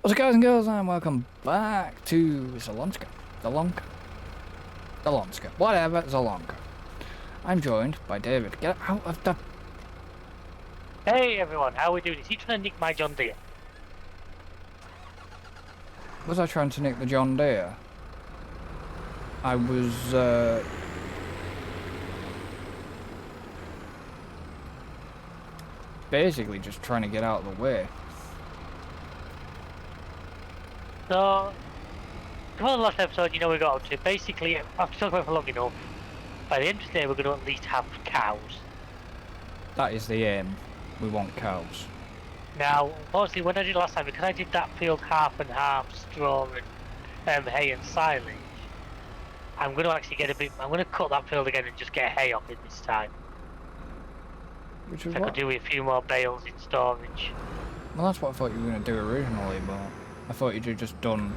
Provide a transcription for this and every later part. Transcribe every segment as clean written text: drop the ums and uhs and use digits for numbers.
What's up, guys and girls, and welcome back to Zalonska. Zalonska. Whatever, Zalonka. I'm joined by David. Get out of the... Hey everyone, how are we doing? Is he trying to nick my John Deere? Was I trying to nick the John Deere? I was, basically just trying to get out of the way. So, from the last episode, you know we got up to, basically, after talking about it for long enough, by the end of the day we're going to at least have cows. That is the aim. We want cows. Now, unfortunately, when I did last time, because I did that field half and half, straw and hay and silage, I'm going to actually get I'm going to cut that field again and just get hay off it this time. Which is So I could do with a few more bales in storage. Well, that's what I thought you were going to do originally, but I thought you'd have just done...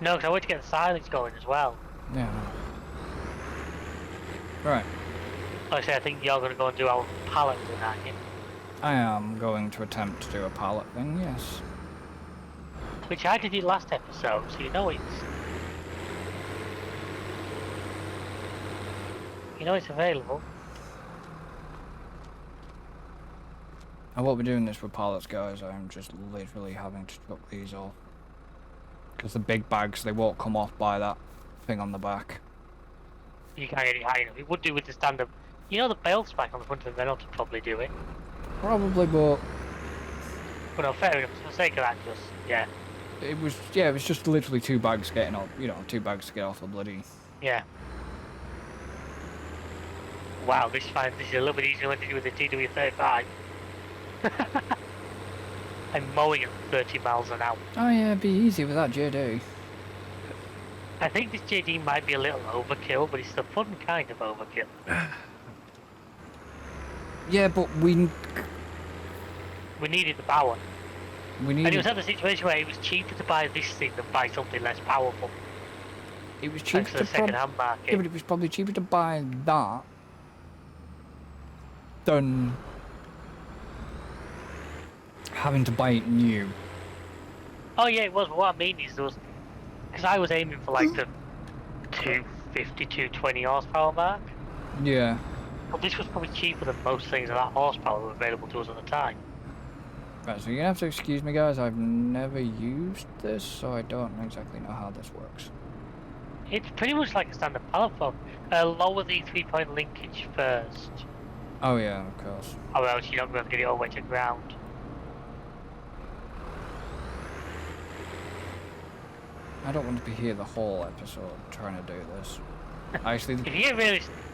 No, because I want to get the silage going as well. Yeah. Right. Like I say, I think you're going to go and do our pallet thing, aren't you? I am going to attempt to do a pallet thing, yes. Which I did it last episode, so you know it's... You know it's available. I won't be doing this with pallets, guys. I'm just literally having to chuck these all. Because the big bags, they won't come off by that thing on the back. You can't get it high enough. It would do with the stand-up. You know the bale spike on the front of the Reynolds would probably do it. Probably, but... But no, fair enough. For the sake of that, just, yeah. It was just literally two bags getting up, you know, two bags to get off a bloody... Yeah. Wow, this is a little bit easier than to do with the TW35. I'm mowing at 30 miles an hour. Oh yeah, it'd be easy with that JD. I think this JD might be a little overkill, but it's the fun kind of overkill. Yeah, but we needed the power. needed... And it was at the situation where it was cheaper to buy this thing than buy something less powerful. It was cheaper to the second-hand market. Yeah, but it was probably cheaper to buy that than having to buy it new. Oh yeah, it was. But what I mean is there was, because I was aiming for like the 250, 220 horsepower mark. Yeah. But this was probably cheaper than most things of that horsepower that were available to us at the time. Right, so you're gonna have to excuse me, guys. I've never used this, so I don't exactly know how this works. It's pretty much like a standard pallet fork. Lower the 3-point linkage first, Oh yeah, of course. or else you're not going to get it all the way to ground. I don't want to be here the whole episode trying to do this. Actually, If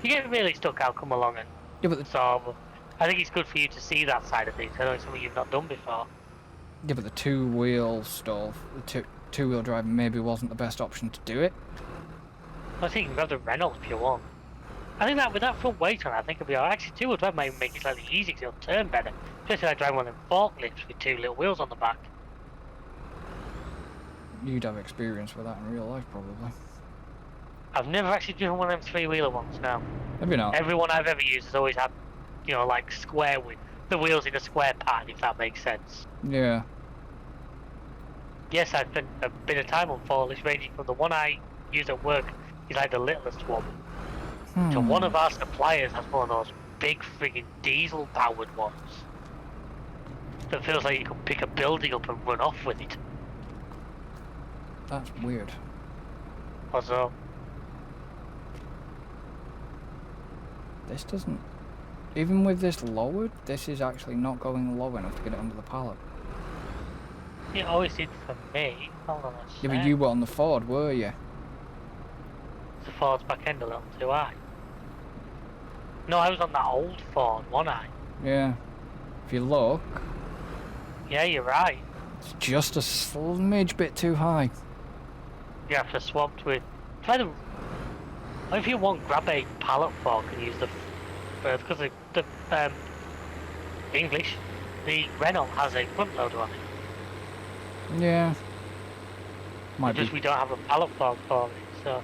you get really stuck, I'll come along and yeah, but solve. I think it's good for you to see that side of things. I know it's something you've not done before. the two-wheel stuff, the two-wheel drive maybe wasn't the best option to do it. I think you can grab the Reynolds if you want. I think that with that front weight on, I think it'll be alright. Actually, two-wheel drive might make it slightly easier because it'll turn better. Especially if I drive one of them forklifts with two little wheels on the back. You'd have experience with that in real life, probably. I've never actually driven one of them three-wheeler ones, no. Maybe not. Every one I've ever used has always had, you know, like square with the wheels in a square pattern, if that makes sense. Yeah. Yes, I've been a bit of time on forklifts, ranging from the one I use at work is like the littlest one, to one of our suppliers has one of those big friggin' diesel-powered ones that feels like you could pick a building up and run off with it. That's weird. Also, This doesn't... Even with this lowered, this is actually not going low enough to get it under the pallet. it always did for me. Hold on a sec. Yeah, but you were on the Ford, were you? The Ford's back end a little too high. No, I was on that old Ford, wasn't I? Yeah. If you look, Yeah, you're right. it's just a smidge bit too high. You have to swap with... Try the... If you want, grab a pallet fork and use the... because the English, the Renault has a front loader on it. Yeah. Might Just be. we don't have a pallet fork for it, so...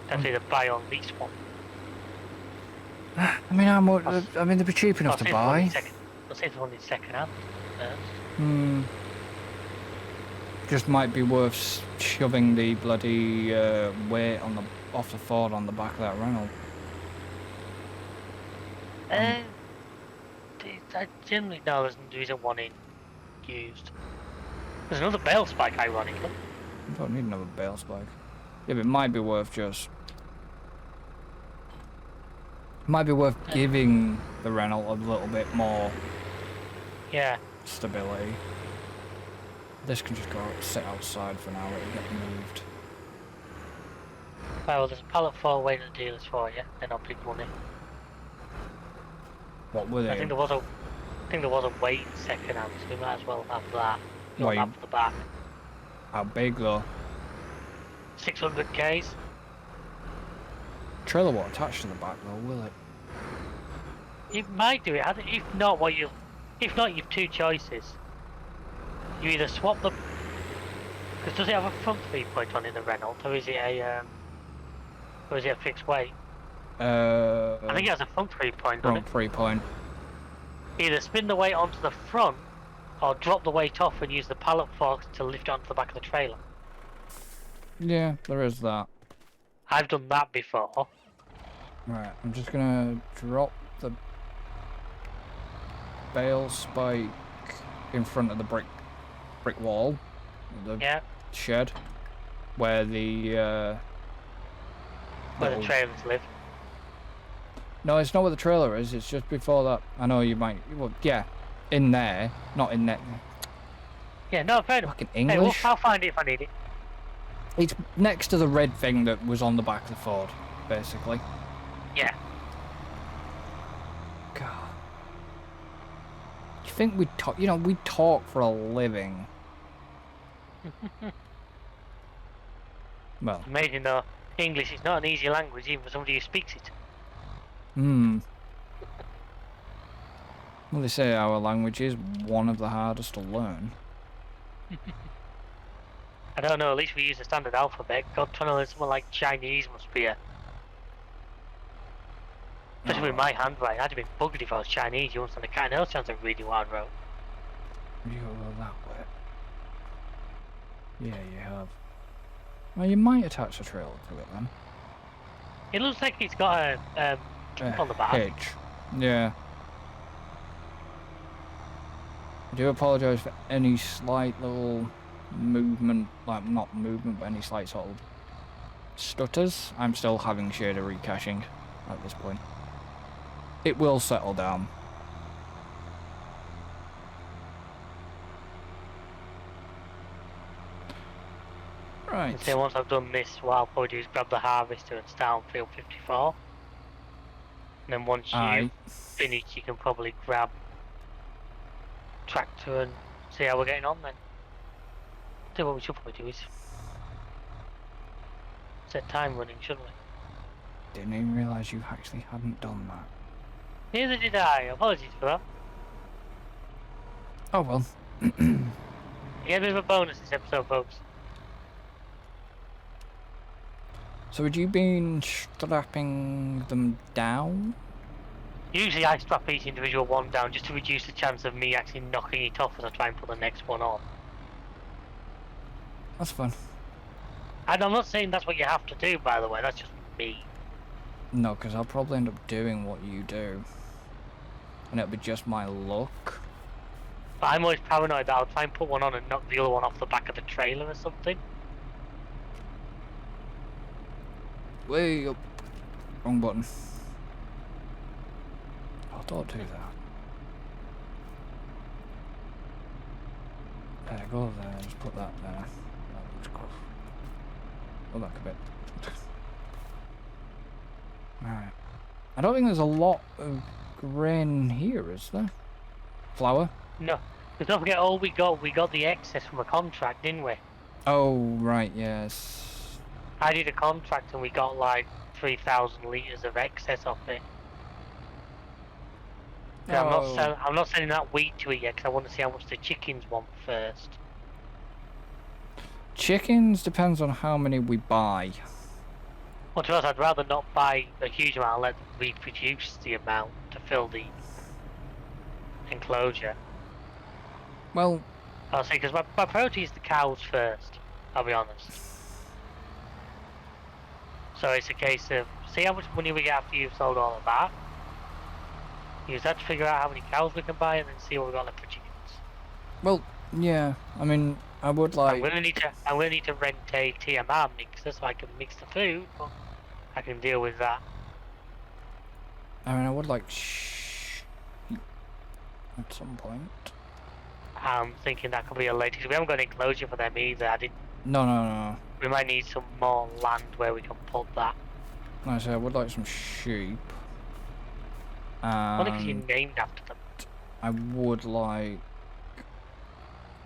That's either buy or lease one. I mean, how much? I mean, they'd be cheap enough to buy. I'll see if the one is second hand first. Just might be worth shoving the bloody weight on the off the Ford on the back of that Renault. I generally know there isn't one in used. There's another bale spike, ironically. I don't need another bale spike. Yeah, but it might be worth just... Might be worth giving the Renault a little bit more... Yeah. Stability. This can just go sit outside for now, it'll get moved. Right, well, there's a pallet for waiting at the dealers for you, they're not big money. What were they? I think there was a weight second hand, so we might as well have that. You'll Wait. have the back. How big though? 600 Ks. Trailer won't attach to the back though, will it? It might do it. If not, you've two choices. You either swap the... Because does it have a front 3-point on in the Renault, or is it a fixed weight? I think it has a front 3-point on it. Front 3-point. Either spin the weight onto the front, or drop the weight off and use the pallet forks to lift it onto the back of the trailer. Yeah, there is that. I've done that before. Right, I'm just gonna drop the bale spike in front of the brick wall, the shed, where the where the trailers live. No, it's not where the trailer is. It's just before that. I know you might. Well, yeah, in there, not in there. Yeah, no, fair enough. Fucking English. Hey, well, I'll find it if I need it. It's next to the red thing that was on the back of the Ford, basically. Yeah. God. You think we talk? You know, we talk for a living. Well. Amazing though. English is not an easy language, even for somebody who speaks it. Hmm. Well, they say our language is one of the hardest to learn. I don't know, at least we use the standard alphabet. God, trying to learn something like Chinese must be a... Especially with my handwriting, I'd have been buggered if I was Chinese. You understand, I can't else sounds like reading what I wrote. You go that way. Yeah, you have. Well, you might attach a trailer to it then. It looks like it's got a jump on the back. Hitch. Yeah. I do apologise for any slight little movement, like not movement, but any slight sort of stutters. I'm still having shader recaching at this point. It will settle down. Right. So once I've done this, what I'll probably do is grab the harvester and start on field 54. And then once you finish, you can probably grab tractor and see how we're getting on then. So what we should probably do is set time running, shouldn't we? Didn't even realise you actually hadn't done that. Neither did I. Apologies for that. Oh well. You get a bit of a bonus this episode, folks. So had you been strapping them down? Usually I strap each individual one down just to reduce the chance of me actually knocking it off as I try and put the next one on. That's fun. And I'm not saying that's what you have to do, by the way, that's just me. No, because I'll probably end up doing what you do. And it'll be just my luck. But I'm always paranoid that I'll try and put one on and knock the other one off the back of the trailer or something. Way up. Wrong button. Oh, don't do that. There, go there, just put that there. That looks good. Go back a bit. Alright. I don't think there's a lot of grain here, is there? Flour? No. Because don't forget, all we got the excess from a contract, didn't we? Oh, right, yes. I did a contract and we got like 3,000 litres of excess off it. Oh. I'm not sending that wheat to it yet because I want to see how much the chickens want first. Chickens depends on how many we buy. Well, to us, I'd rather not buy a huge amount and let them reproduce the amount to fill the enclosure. Well, I'll say, because my priority is the cows first, I'll be honest. So it's a case of, see how much money we get after you've sold all of that. Use that to figure out how many cows we can buy and then see what we got left for chickens. Well, yeah, I mean, I would like... I'm gonna need to rent a TMR mixer so I can mix the food, but I can deal with that. I mean, I would like at some point. I'm thinking that could be a later, because we haven't got an enclosure for them either. No. We might need some more land where we can put that. Like I say, I would like some sheep. Only because you're named after them. I would like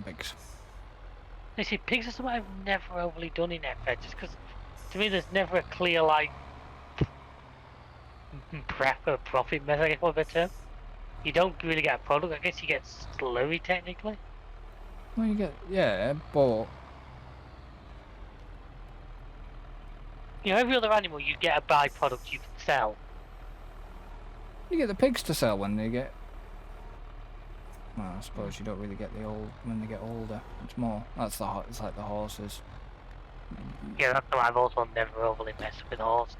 pigs. You see, pigs are something I've never overly done in FX, just because to me there's never a clear, like, profit method, I guess, for a better term. You don't really get a product, I guess you get slurry technically. Well, you get, yeah, but... You know, every other animal you get a byproduct you can sell. You get the pigs to sell when they get... Well, I suppose you don't really get the old when they get older. It's more, it's like the horses. Yeah, that's why I've also never overly messed with horses.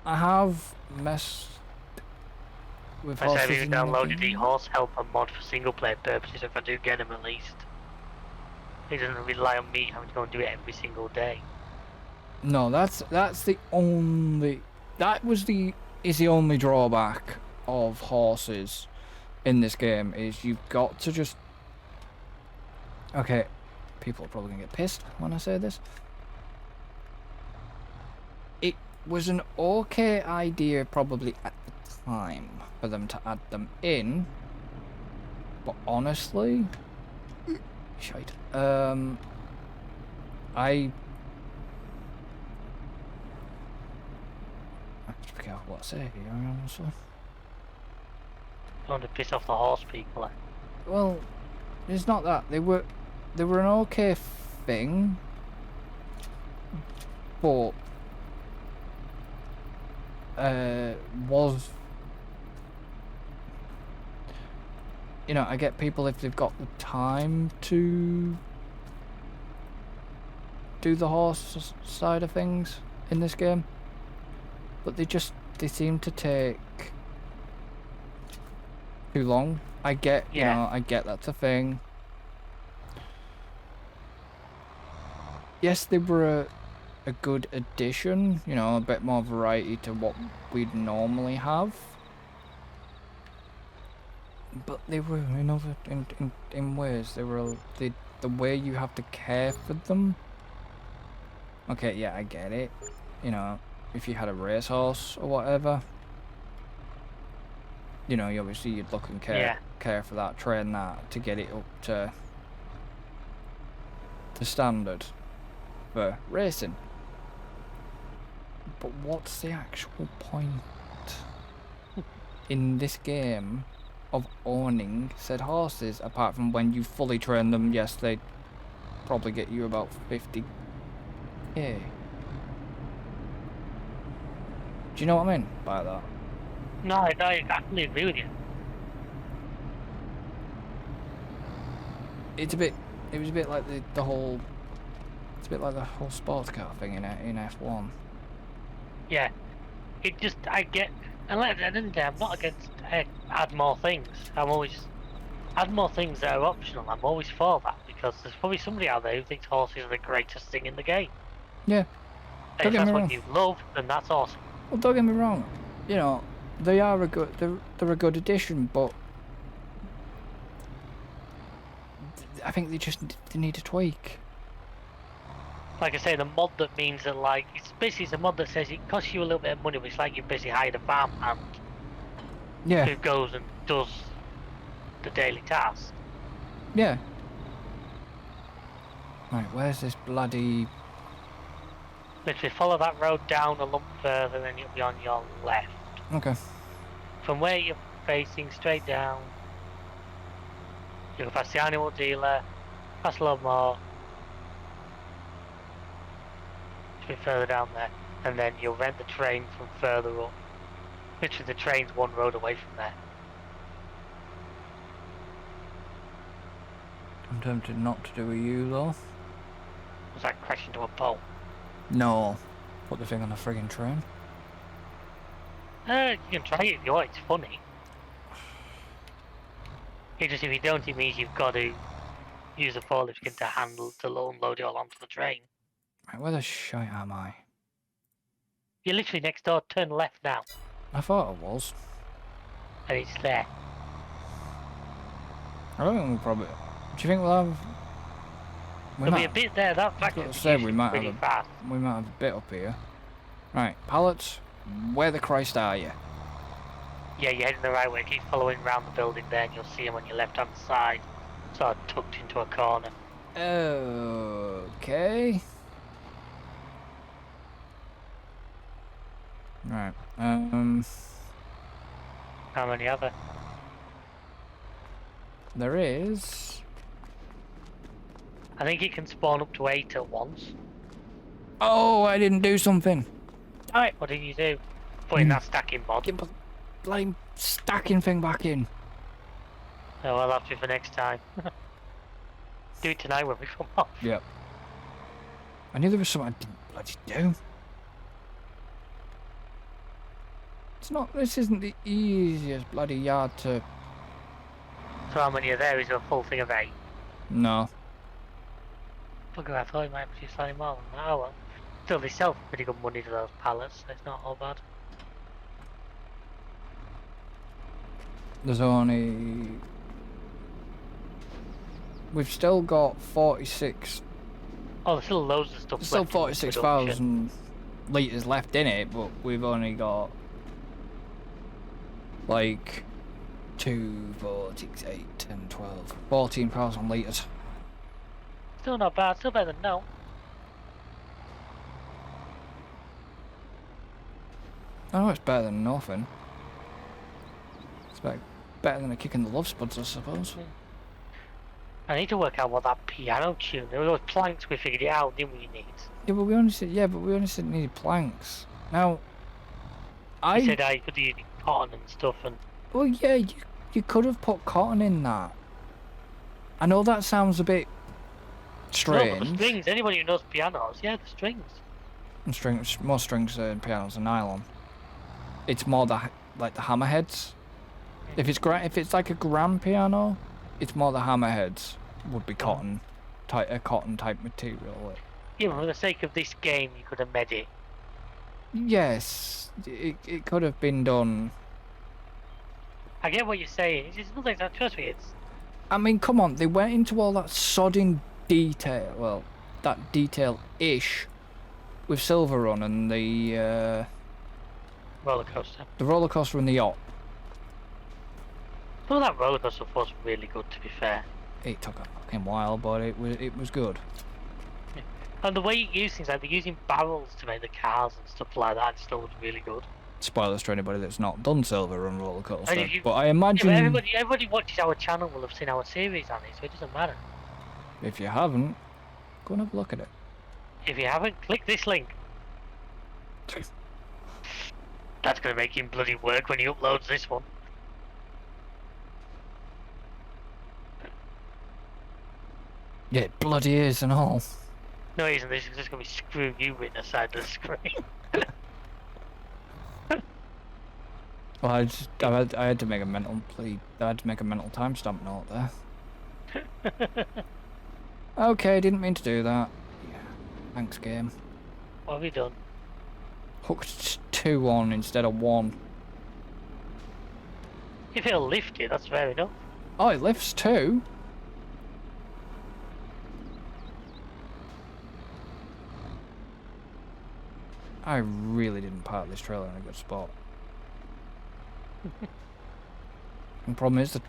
I have messed with horses. I've even downloaded the horse helper mod for single player purposes if I do get them at least. It doesn't rely on me having to go and do it every single day. No, that's the only... is the only drawback of horses in this game, is you've got to just... Okay, people are probably gonna get pissed when I say this. It was an okay idea probably at the time for them to add them in, but honestly... Shite. I have to be careful what I say here, honestly. Don't want to piss off the horse people. Well, it's not that. They were an okay thing, but was, you know, I get people if they've got the time to do the horse side of things in this game, but they seem to take too long. I get, you know, I get that's a thing. Yes, they were a good addition, you know, a bit more variety to what we'd normally have. But they were in ways, they were the way you have to care for them. Okay, yeah, I get it. You know, if you had a racehorse or whatever, you know, you'd look and care for that, train that to get it up to standard for racing. But what's the actual point in this game of owning said horses, apart from when you fully train them? Yes, they probably get you about 50k. Do you know what I mean by that? No, I absolutely agree with you. It was a bit like the whole... It's a bit like the whole sports car thing in F1. Yeah. It just, I get... And like, at the end of the day, I'm not against add more things. I'm always... Add more things that are optional. I'm always for that, because there's probably somebody out there who thinks horses are the greatest thing in the game. Yeah. And if that's what you love, then that's awesome. Well, don't get me wrong. You know, they are they're a good addition, but I think they need a tweak. Like I say, the mod that means that, like, it's a mod that says it costs you a little bit of money, but it's like you basically hired a farmhand who goes and does the daily task. Yeah. Right, where's this bloody... Literally follow that road down a lump further, then you'll be on your left. Okay. From where you're facing straight down, you'll pass the animal dealer, pass a lot more, a bit further down there, and then you'll rent the train from further up. Literally the train's one road away from there. tempted not to do a U though. Was that crash into a pole? No. Put the thing on a friggin' train. You can try it if you want, it's funny. It's just if you don't, it means you've got to use the forklift skin to unload it all onto the train. Right, where the shite am I? You're literally next door, turn left now. I thought I was. And it's there. I don't think we'll probably... Do you think we'll have... There'll be a bit there, that factory we might pretty have fast. We might have a bit up here. Right, pallets, where the Christ are you? Yeah, you're heading the right way. Keep following around the building there and you'll see them on your left hand side. Sort of tucked into a corner. Okay. Right, How many other? there is... I think it can spawn up to 8 at once. Oh, I didn't do something. Alright, what did you do? Put in that stacking mod. Get the blame stacking thing back in. Oh, I'll have to for next time. Do it tonight when we come off. Yep. I knew there was something I didn't bloody do. It's not, this isn't the easiest bloody yard to... So how many are there? Is there a full thing of 8? No. Bugger, I thought it might be slightly more than that. Oh well. Still, they sell for pretty good money to those pallets, so it's not all bad. There's only... We've still got 46... Oh, there's still loads of stuff There's still left in 46,000 litres left in it, but we've only got... like... 2, 4, 6, 8, 10, 12... 14,000 litres. Still not bad, still better than no. I know it's better than nothing. It's better than a kick in the love spuds, I suppose. I need to work out what that piano tune. There were those planks, we figured it out, didn't we, need? Yeah, but we only said needed planks. Now, You said I could use cotton and stuff and... Well, yeah, you could have put cotton in that. I know that sounds a bit strange. No, but the strings, anybody who knows pianos, yeah, the strings. And strings, more strings in pianos than nylon. It's more like the hammerheads. If it's like a grand piano, it's more the hammerheads would be cotton, a cotton type material. Yeah, but for the sake of this game, you could have made it. Yes, it could have been done. I get what you're saying. It's just nothing. Trust me, it's. I mean, come on, they went into all that sodding detail. Well, that detail-ish with Silver Run and the Roller coaster. The roller coaster and the yacht. Well, that roller coaster was really good, to be fair. It took a fucking while, but it was good. Yeah. And the way you use things, like they're using barrels to make the cars and stuff like that, still was really good. Spoilers to anybody that's not done Silver Run roller coaster, And but I imagine yeah, but everybody watches our channel will have seen our series on it, so it doesn't matter. if you haven't, go and have a look at it. If you haven't, click this link. That's gonna make him bloody work when he uploads this one. Yeah, it bloody is and all. No, it isn't. This is just gonna be screw you written aside the screen. Well, I had to make a mental timestamp note there. Okay, didn't mean to do that. Yeah, thanks, game. What have you done? Hooked 2 on instead of 1. If it'll lift it, that's fair enough. Oh, it lifts 2. I really didn't park this trailer in a good spot. The problem is that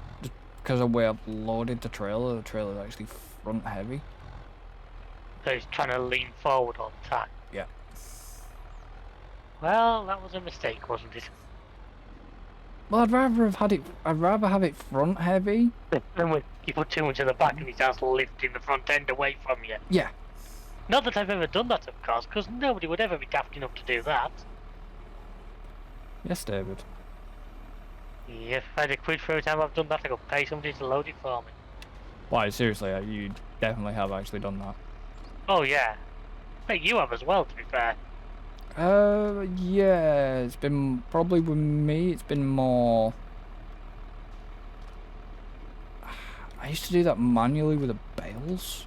because of where I've loaded the trailer is actually front heavy. So he's trying to lean forward all the time. Yeah. Well, that was a mistake, wasn't it? Well, I'd rather have it front heavy. Then when you put too much in the back and he starts lifting the front end away from you. Yeah. Not that I've ever done that, of course, because nobody would ever be daft enough to do that. Yes, David. If I had a quid for every time I've done that, I could pay somebody to load it for me. Why, seriously, you definitely have actually done that. Oh yeah. But you have as well, to be fair. Yeah, it's been, probably with me, it's been more... I used to do that manually with the bales.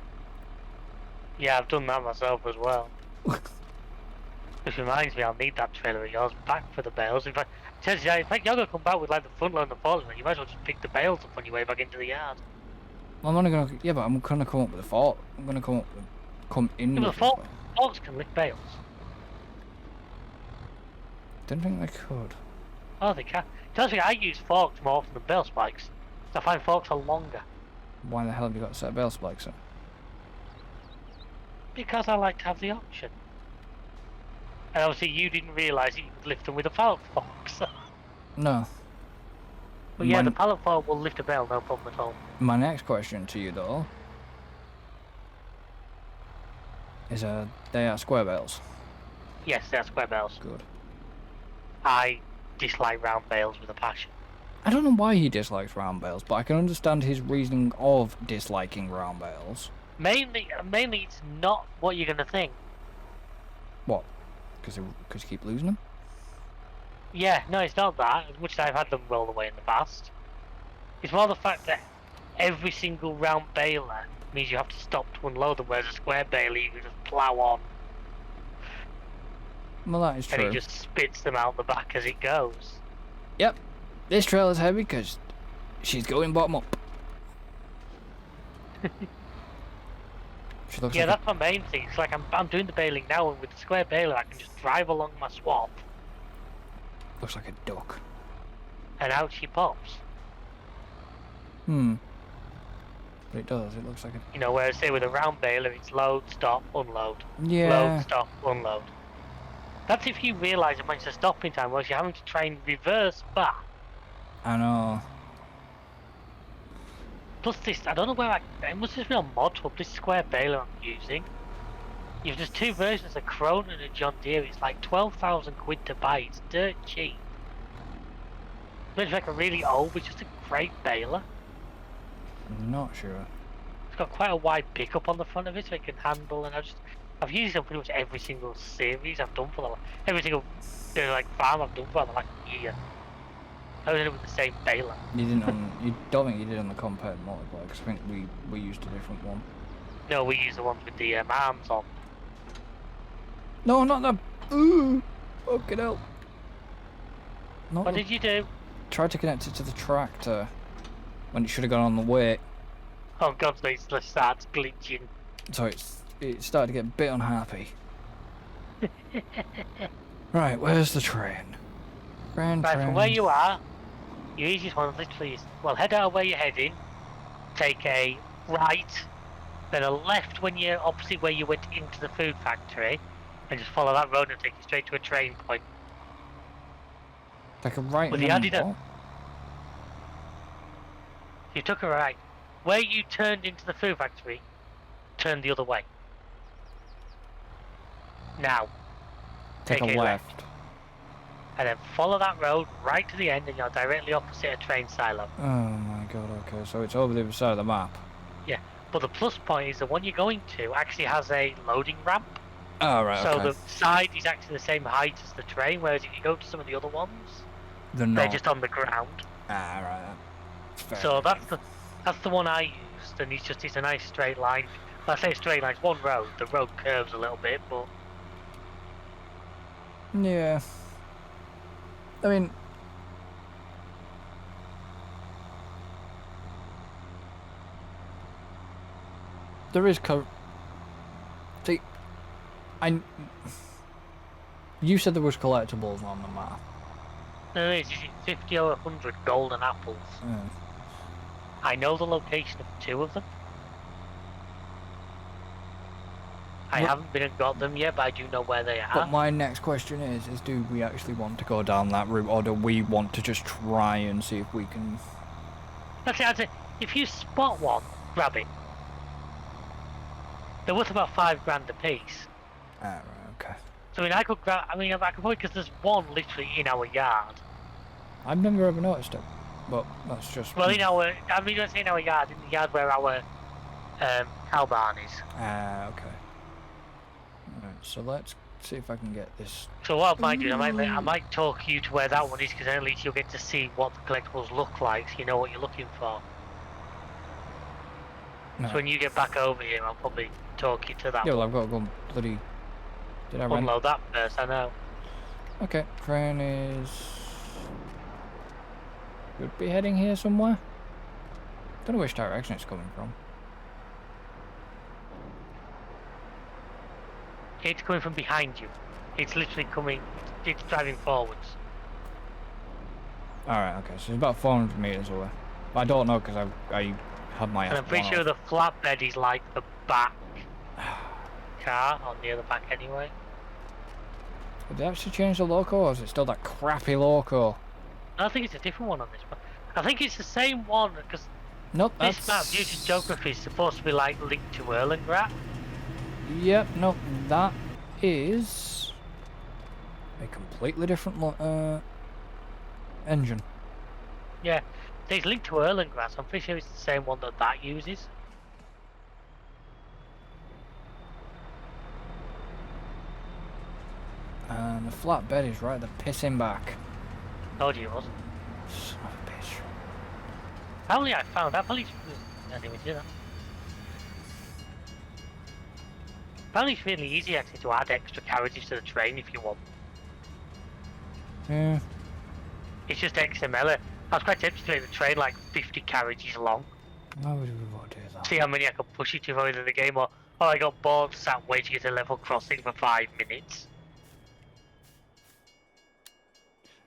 Yeah, I've done that myself as well. Which reminds me, I'll need that trailer of yours back for the bales. In fact, in fact, you're gonna come back with like the front load and the forklift. You might as well just pick the bales up on your way back into the yard. I'm only gonna, yeah, but I'm gonna come up with a fork. I'm gonna come in Yeah, but with the this way. forks can lift bales. Didn't think they could. Oh, they can. Tells me I use forks more often than bale spikes. I find forks are longer. Why the hell have you got a set of bale spikes in? Because I like to have the option. And obviously you didn't realise that you could lift them with a pallet fork, so... No. But yeah, the pallet fork will lift a bale, no problem at all. My next question to you, though, is they are square bales? Yes, they're square bales. Good. I dislike round bales with a passion. I don't know why he dislikes round bales, but I can understand his reasoning of disliking round bales. Mainly it's not what you're gonna think. What? Because you keep losing them? Yeah, no, it's not that. As much as I've had them roll away in the past. It's more the fact that every single round baler means you have to stop to unload them, whereas a square baler you can just plough on. Well, that is true. And he just spits them out the back as it goes. Yep. This trailer's heavy because she's going bottom up. She looks Yeah, like that's my main thing. It's like I'm doing the baling now, and with the square baler I can just drive along my swap. Looks like a duck. And out she pops. But it does. It looks like a... You know, whereas say with a round baler it's load, stop, unload. Yeah. Load, stop, unload. That's if you realise it makes a stopping time, whereas you're having to try and reverse back. I know. Plus this, I don't know where it must just be on mod hub, this square baler I'm using. You've just two versions, a Krone and a John Deere. It's like 12,000 quid to buy. It's dirt cheap. Looks like a really old, but just a great baler. I'm not sure. It's got quite a wide pickup on the front of it, so it can handle. And I've used it on pretty much every single series I've done for every single like farm I've done for the last year. I was in it with the same baler. You didn't on... You don't think you did on the compared multiplier, because I think we used a different one. No, we use the ones with the arms on. No, not that... Ooh! Fucking hell. Not What did you do? Tried to connect it to the tractor when it should have gone on the weight. Oh god, it starts glitching. So it started to get a bit unhappy. Right, where's the train? Train. From where you are, you easiest one literally is, well, head out where you're heading, take a right, then a left when you're opposite where you went into the food factory, and just follow that road and take you straight to a train point. Like a right With and the then added what? You took a right. Where you turned into the food factory, turn the other way. Now, Take a left. and then follow that road right to the end, and you're directly opposite a train silo. Oh my god, okay, so it's over the other side of the map. Yeah, but the plus point is the one you're going to actually has a loading ramp. Oh, right, So okay. the side is actually the same height as the train, whereas if you go to some of the other ones, They're just on the ground. Ah, right. Fair So enough. that's the one I used, and it's a nice straight line. When I say straight line, it's one road. The road curves a little bit, but Yeah. I mean... There is See, you said there was collectibles on the map. there is 50 or 100 golden apples. Yeah. I know the location of 2 of them. I haven't been and got them yet, but I do know where they are. But my next question is do we actually want to go down that route, or do we want to just try and see if we can... I'd say, if you spot one, grab it. They're worth about $5 a piece. Ah, right, okay. So I could grab, I could probably, because there's one literally in our yard. I've never ever noticed it. but that's just... Well, in our, I mean, let's say in our yard, in the yard where our cow barn is. Ah, okay. Alright, so let's see if I can get this... So what I might do, I might talk you to where that one is, because then at least you'll get to see what the collectibles look like, so you know what you're looking for. No. So when you get back over here, I'll probably talk you to that Yeah, well, one. I've got to go and bloody... Did I rent? Unload that first, I know. Okay, train is... Could be heading here somewhere. Don't know which direction it's coming from. It's coming from behind you. It's literally coming, it's driving forwards. Alright, okay, so it's about 400 meters away. But I don't know because I have my... And I'm pretty sure the flatbed is like the back car, or near the back anyway. Did they actually change the loco, or is it still that crappy loco? I think it's a different one on this one. I think it's the same one, because Nope, this map, due to geography, is supposed to be like linked to Erlengratt. Yep, no, that is a completely different engine. Yeah, it's linked to Erlengratt, so I'm pretty sure it's the same one that uses. And the flatbed is right at the pissing back. Told you it was. Son of a bitch. Apparently I found that. I didn't even do that. Apparently it's really easy actually to add extra carriages to the train if you want. Yeah. It's just XML. I was quite tempted to make the train like 50 carriages long. Why would we want to do that? See how many I could push it to by the end of the game, or I got bored sat waiting at a level crossing for 5 minutes.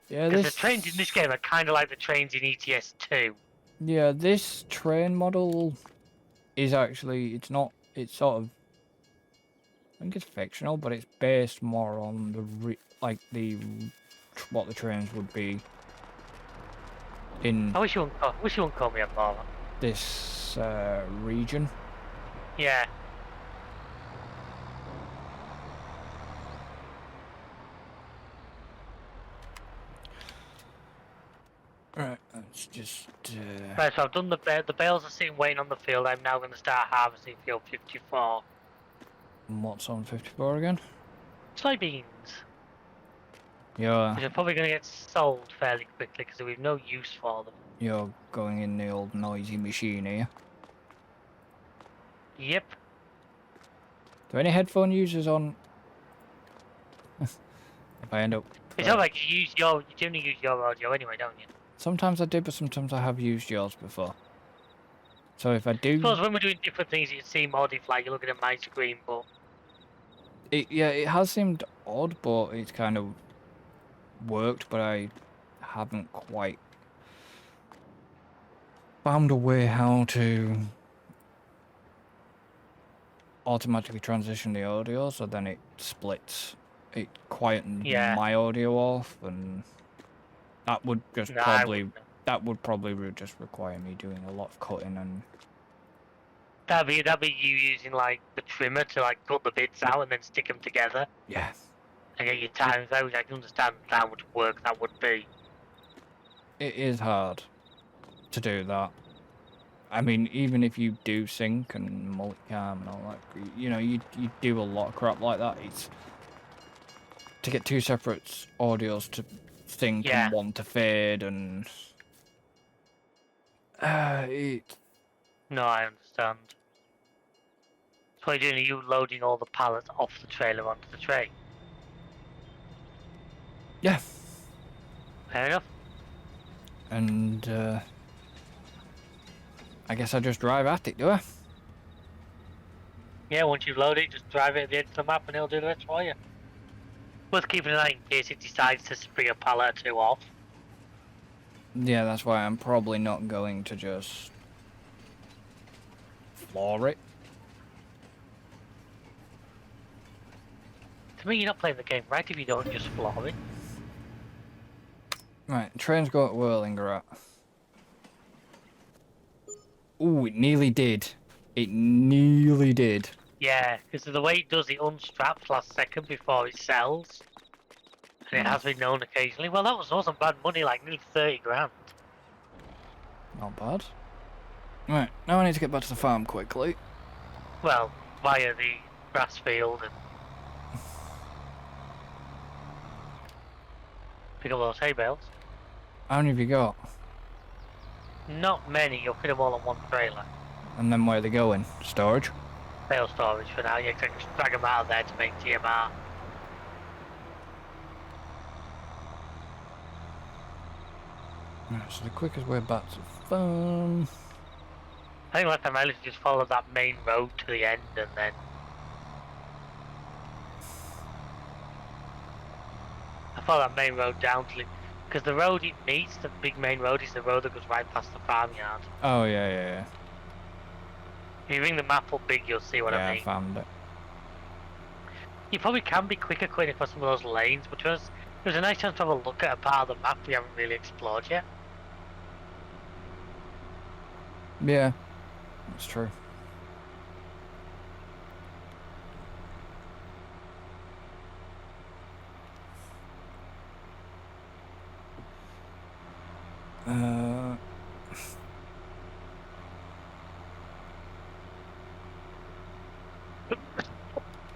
Yeah, Because the trains in this game are kind of like the trains in ETS 2. Yeah, this train model is actually, it's not, it's sort of, I think it's fictional, but it's based more on the, what the trains would be in I wish you wouldn't call me a baller. this region. Yeah. Right, let's just... Right, so I've done the bales are sitting waiting on the field. I'm now going to start harvesting field 54. What's on 54 again? Soybeans. Yeah. Which are probably going to get sold fairly quickly because we've no use for them. You're going in the old noisy machine here. Yep. Do any headphone users on? If I end up... It's not like you generally use your audio anyway, don't you? Sometimes I do, but sometimes I have used yours before. So if I do... I suppose when we're doing different things, it seems odd if like you're looking at my screen, but... Yeah, it has seemed odd, but it's kind of worked, but I haven't quite found a way how to automatically transition the audio, so then it splits. It quietens my audio off, and that would just probably just require me doing a lot of cutting and... That'd be you using like the trimmer to like cut the bits out and then stick them together. Yeah. And get your times out, which I can understand how much work that would be. It is hard to do that. I mean, even if you do sync and multicam and all that, you know, you do a lot of crap like that. It's to get two separate audios to sync and one to fade, and No, I understand. So what are you doing? Are you loading all the pallets off the trailer onto the train? Yeah. Fair enough. And I guess I just drive at it, do I? Yeah, once you've loaded it, just drive it at the edge of the map and it'll do the rest for you. Worth keeping an eye in case it decides to spring a pallet or two off. Yeah, that's why I'm probably not going to just floor it. To me, you're not playing the game right if you don't just floor it. Right, train's go at Whirlingarat. Ooh, it nearly did. It nearly did. Yeah, because of the way it does, it unstraps last second before it sells. And it has been known occasionally. Well, that wasn't bad money, like nearly 30 grand. Not bad. Right, now I need to get back to the farm quickly. Well, via the grass field and pick up those hay bales. How many have you got? Not many, you'll fit them all on one trailer. And then where are they going? Storage? Bale storage for now, you can just drag them out of there to make TMR. Right, so the quickest way back to the farm... I think last time I just follow that main road to the end and then... I follow that main road down to... Because the road it meets, the big main road, is the road that goes right past the farmyard. Oh, yeah. If you ring the map up big, you'll see what I mean. Yeah, I found it. You probably can be quicker quitting for some of those lanes, but it was a nice chance to have a look at a part of the map we haven't really explored yet. Yeah, that's true.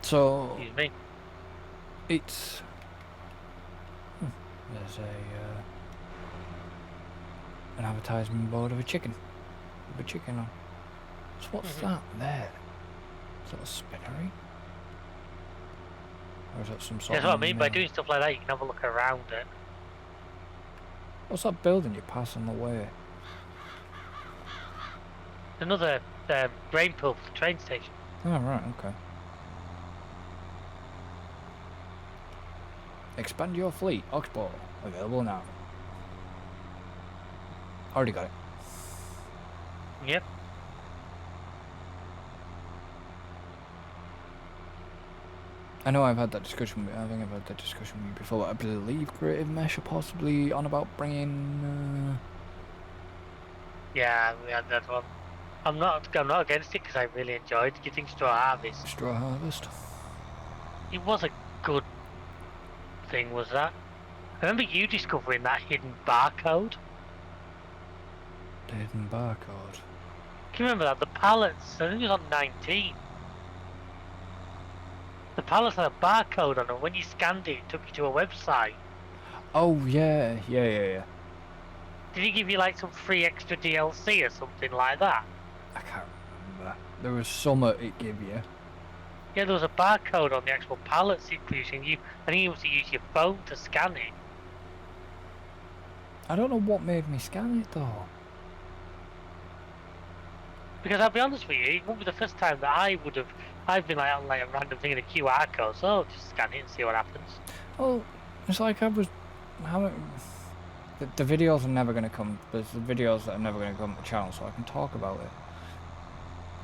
So Excuse me. it's there's an advertisement board of a chicken with a chicken on. So what's that there? Is that a spinnery? Or is that some sort That's of what I mean, by mill? doing stuff like that you can have a look around it. What's that building you pass on the way? Another grain pool for the train station. Oh right, okay. Expand your fleet, Oxbow. Available now. Already got it. Yep. I know I've had that discussion with, I think I've had that discussion with you before, but I believe Creative Mesh are possibly on about bringing, Yeah, we had that one. I'm not against it because I really enjoyed getting Straw Harvest. Straw Harvest. It was a good thing, was that? I remember you discovering that hidden barcode. The hidden barcode. Can you remember that? The pallets, I think it was on 19. The pallets had a barcode on it. When you scanned it, it took you to a website. Oh yeah. Did he give you like some free extra DLC or something like that? I can't remember. There was some it gave you. Yeah, there was a barcode on the actual pallets it was using. I think you was to use your phone to scan it. I don't know what made me scan it though. Because I'll be honest with you, it won't be the first time that I've been like on like a random thing in a QR code, so I'll just scan it and see what happens. Well, it's like the videos are never going to come. There's the videos that are never going to come to the channel, so I can talk about it.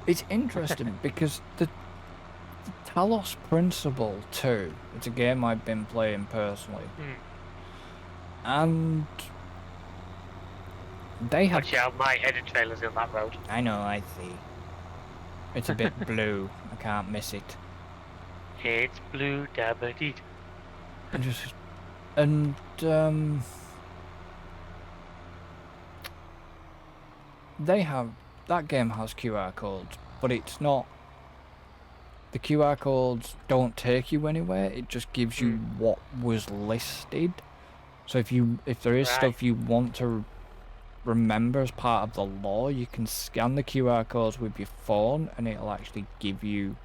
It's interesting because the Talos Principle 2, it's a game I've been playing personally. And they have... Actually, my headed trailer's in that road. I know, I see. It's a bit blue. I can't miss it. It's blue, damn it. They have... That game has QR codes, but it's not... The QR codes don't take you anywhere, it just gives you what was listed. So if there is stuff you want to remember as part of the law, you can scan the QR codes with your phone and it'll actually give you...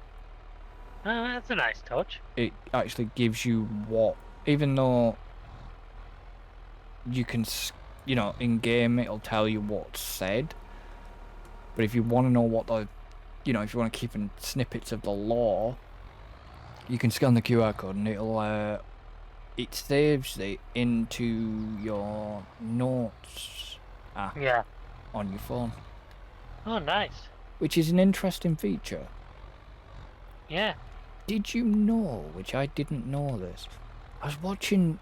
Oh, that's a nice touch. It actually gives you what... Even though you can, in game it'll tell you what's said. But if you want to know what the... if you want to keep in snippets of the law, you can scan the QR code and it'll... it saves it into your notes app on your phone. Oh, nice. Which is an interesting feature. Yeah. Did you know, which I didn't know this, I was watching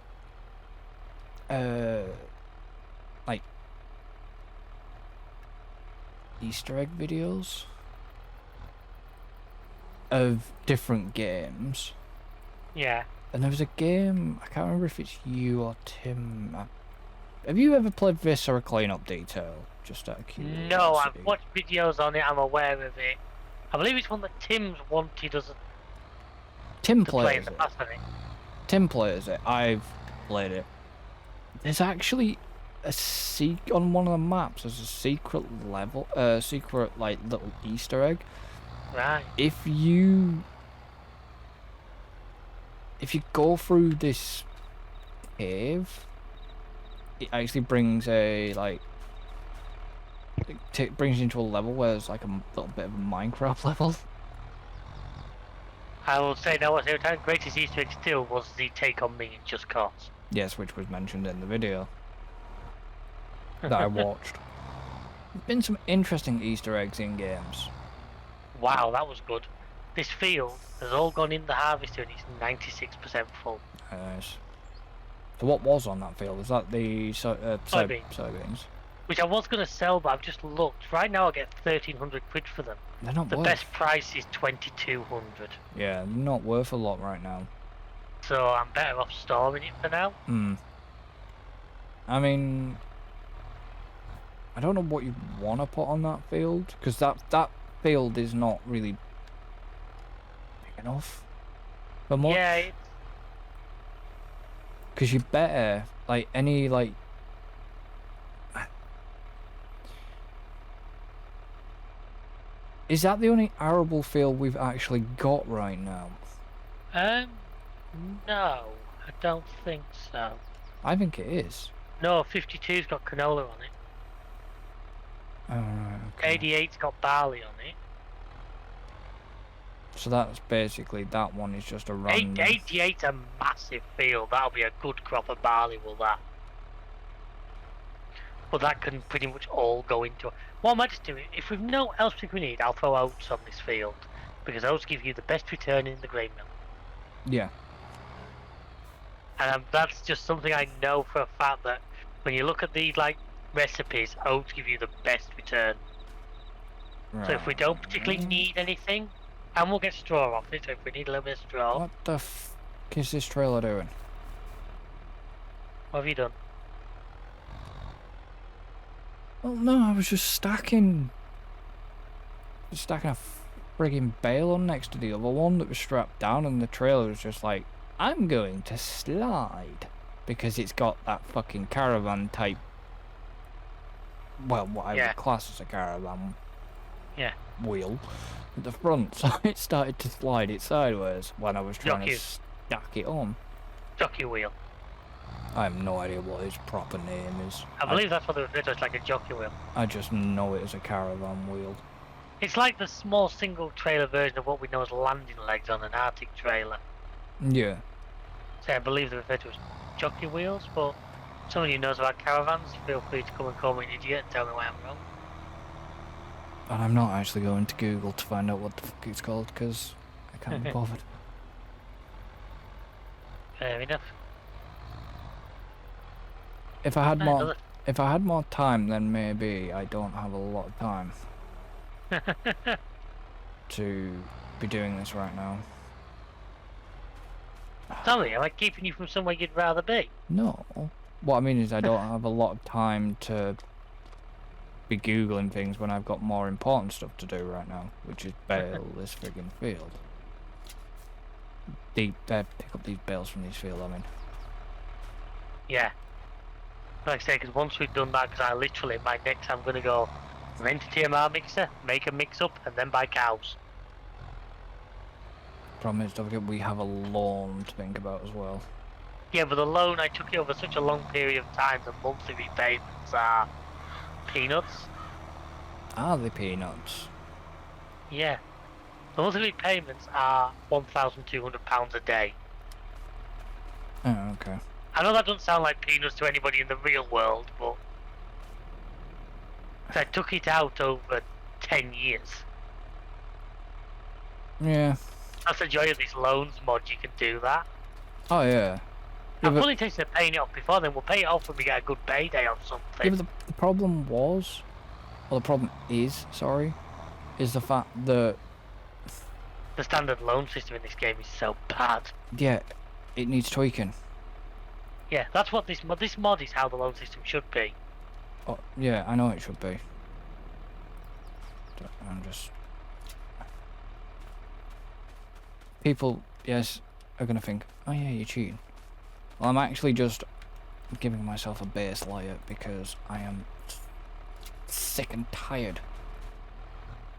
like Easter egg videos of different games. Yeah. And there was a game, I can't remember if it's you or Tim, Have you ever played this or a clean-up detail? Just out of curiosity. No, I've watched videos on it. I'm aware of it. I believe it's one that Tim's wanted us Tim to play in plays the it. past, hasn't it? Tim plays it. I've played it. There's actually on one of the maps. There's a secret level, secret like little Easter egg. Right. If you go through this cave, it actually brings a like. It brings you into a level where there's like a little bit of a Minecraft level. I will say now what's every time greatest Easter egg still was the take on me in Just Cause. Yes, which was mentioned in the video that I watched. There's been some interesting Easter eggs in games. Wow, that was good. This field has all gone in the harvester and it's 96% full. Nice. So what was on that field? Was that the soybeans? Which I was going to sell, but I've just looked. Right now I get 1,300 quid for them. They're not The worth. best price is 2,200. Yeah, they're not worth a lot right now. So I'm better off storing it for now. I mean, I don't know what you want to put on that field, because that field is not really big enough for much. Yeah, because you better, like, any, like, is that the only arable field we've actually got right now? no, I don't think so. I think it is. No, 52's got canola on it. Oh, right, okay. 88's got barley on it. So that's basically, that one is just a random... 88's a massive field. That'll be a good crop of barley, will that? But that can pretty much all go into... What I might just do, if we've no else we need, I'll throw oats on this field. Because oats give you the best return in the grain mill. Yeah. And that's just something I know for a fact, that when you look at the like recipes, oats give you the best return. Right. So if we don't particularly need anything, and we'll get straw off it, so if we need a little bit of straw... What the f*** is this trailer doing? What have you done? Well, no, I was just stacking a friggin' bale on next to the other one that was strapped down, and the trailer was just like, I'm going to slide, because it's got that fucking caravan type, well, what I would class as a caravan wheel at the front, so it started to slide it sideways when I was trying to stack it on. Jockey wheel. I have no idea what his proper name is. I believe that's what they refer to as, like a jockey wheel. I just know it as a caravan wheel. It's like the small single trailer version of what we know as landing legs on an Arctic trailer. Yeah. So I believe they refer to as jockey wheels, but someone who knows about caravans, feel free to come and call me an idiot and tell me why I'm wrong. And I'm not actually going to Google to find out what the fuck it's called, because I can't be bothered. Fair enough. If I had more time, then maybe. I don't have a lot of time to be doing this right now. Sorry, am I keeping you from somewhere you'd rather be? No. What I mean is I don't have a lot of time to be Googling things when I've got more important stuff to do right now, which is bale this friggin' field. Pick up these bales from this field, I mean. Yeah. Like I say, because once we've done that, because I literally, my next I'm going to go rent a TMR mixer, make a mix-up, and then buy cows. Problem is, don't forget, we have a loan to think about as well. Yeah, but the loan, I took it over such a long period of time, the monthly repayments are peanuts. Are they peanuts? Yeah. The monthly repayments are £1,200 a day. Oh, okay. I know that doesn't sound like peanuts to anybody in the real world, but I took it out over 10 years. Yeah. That's the joy of these loans mod, you can do that. Oh, yeah. I'm fully interested in paying it off before then. We'll pay it off when we get a good payday on something. Yeah, but the problem was, or the problem is, sorry, is the fact that... The standard loan system in this game is so bad. Yeah, it needs tweaking. Yeah, that's what this mod is. How the load system should be. Oh, yeah, I know it should be. I'm just... People, yes, are gonna think, oh yeah, you're cheating. Well, I'm actually just giving myself a base layer because I am sick and tired.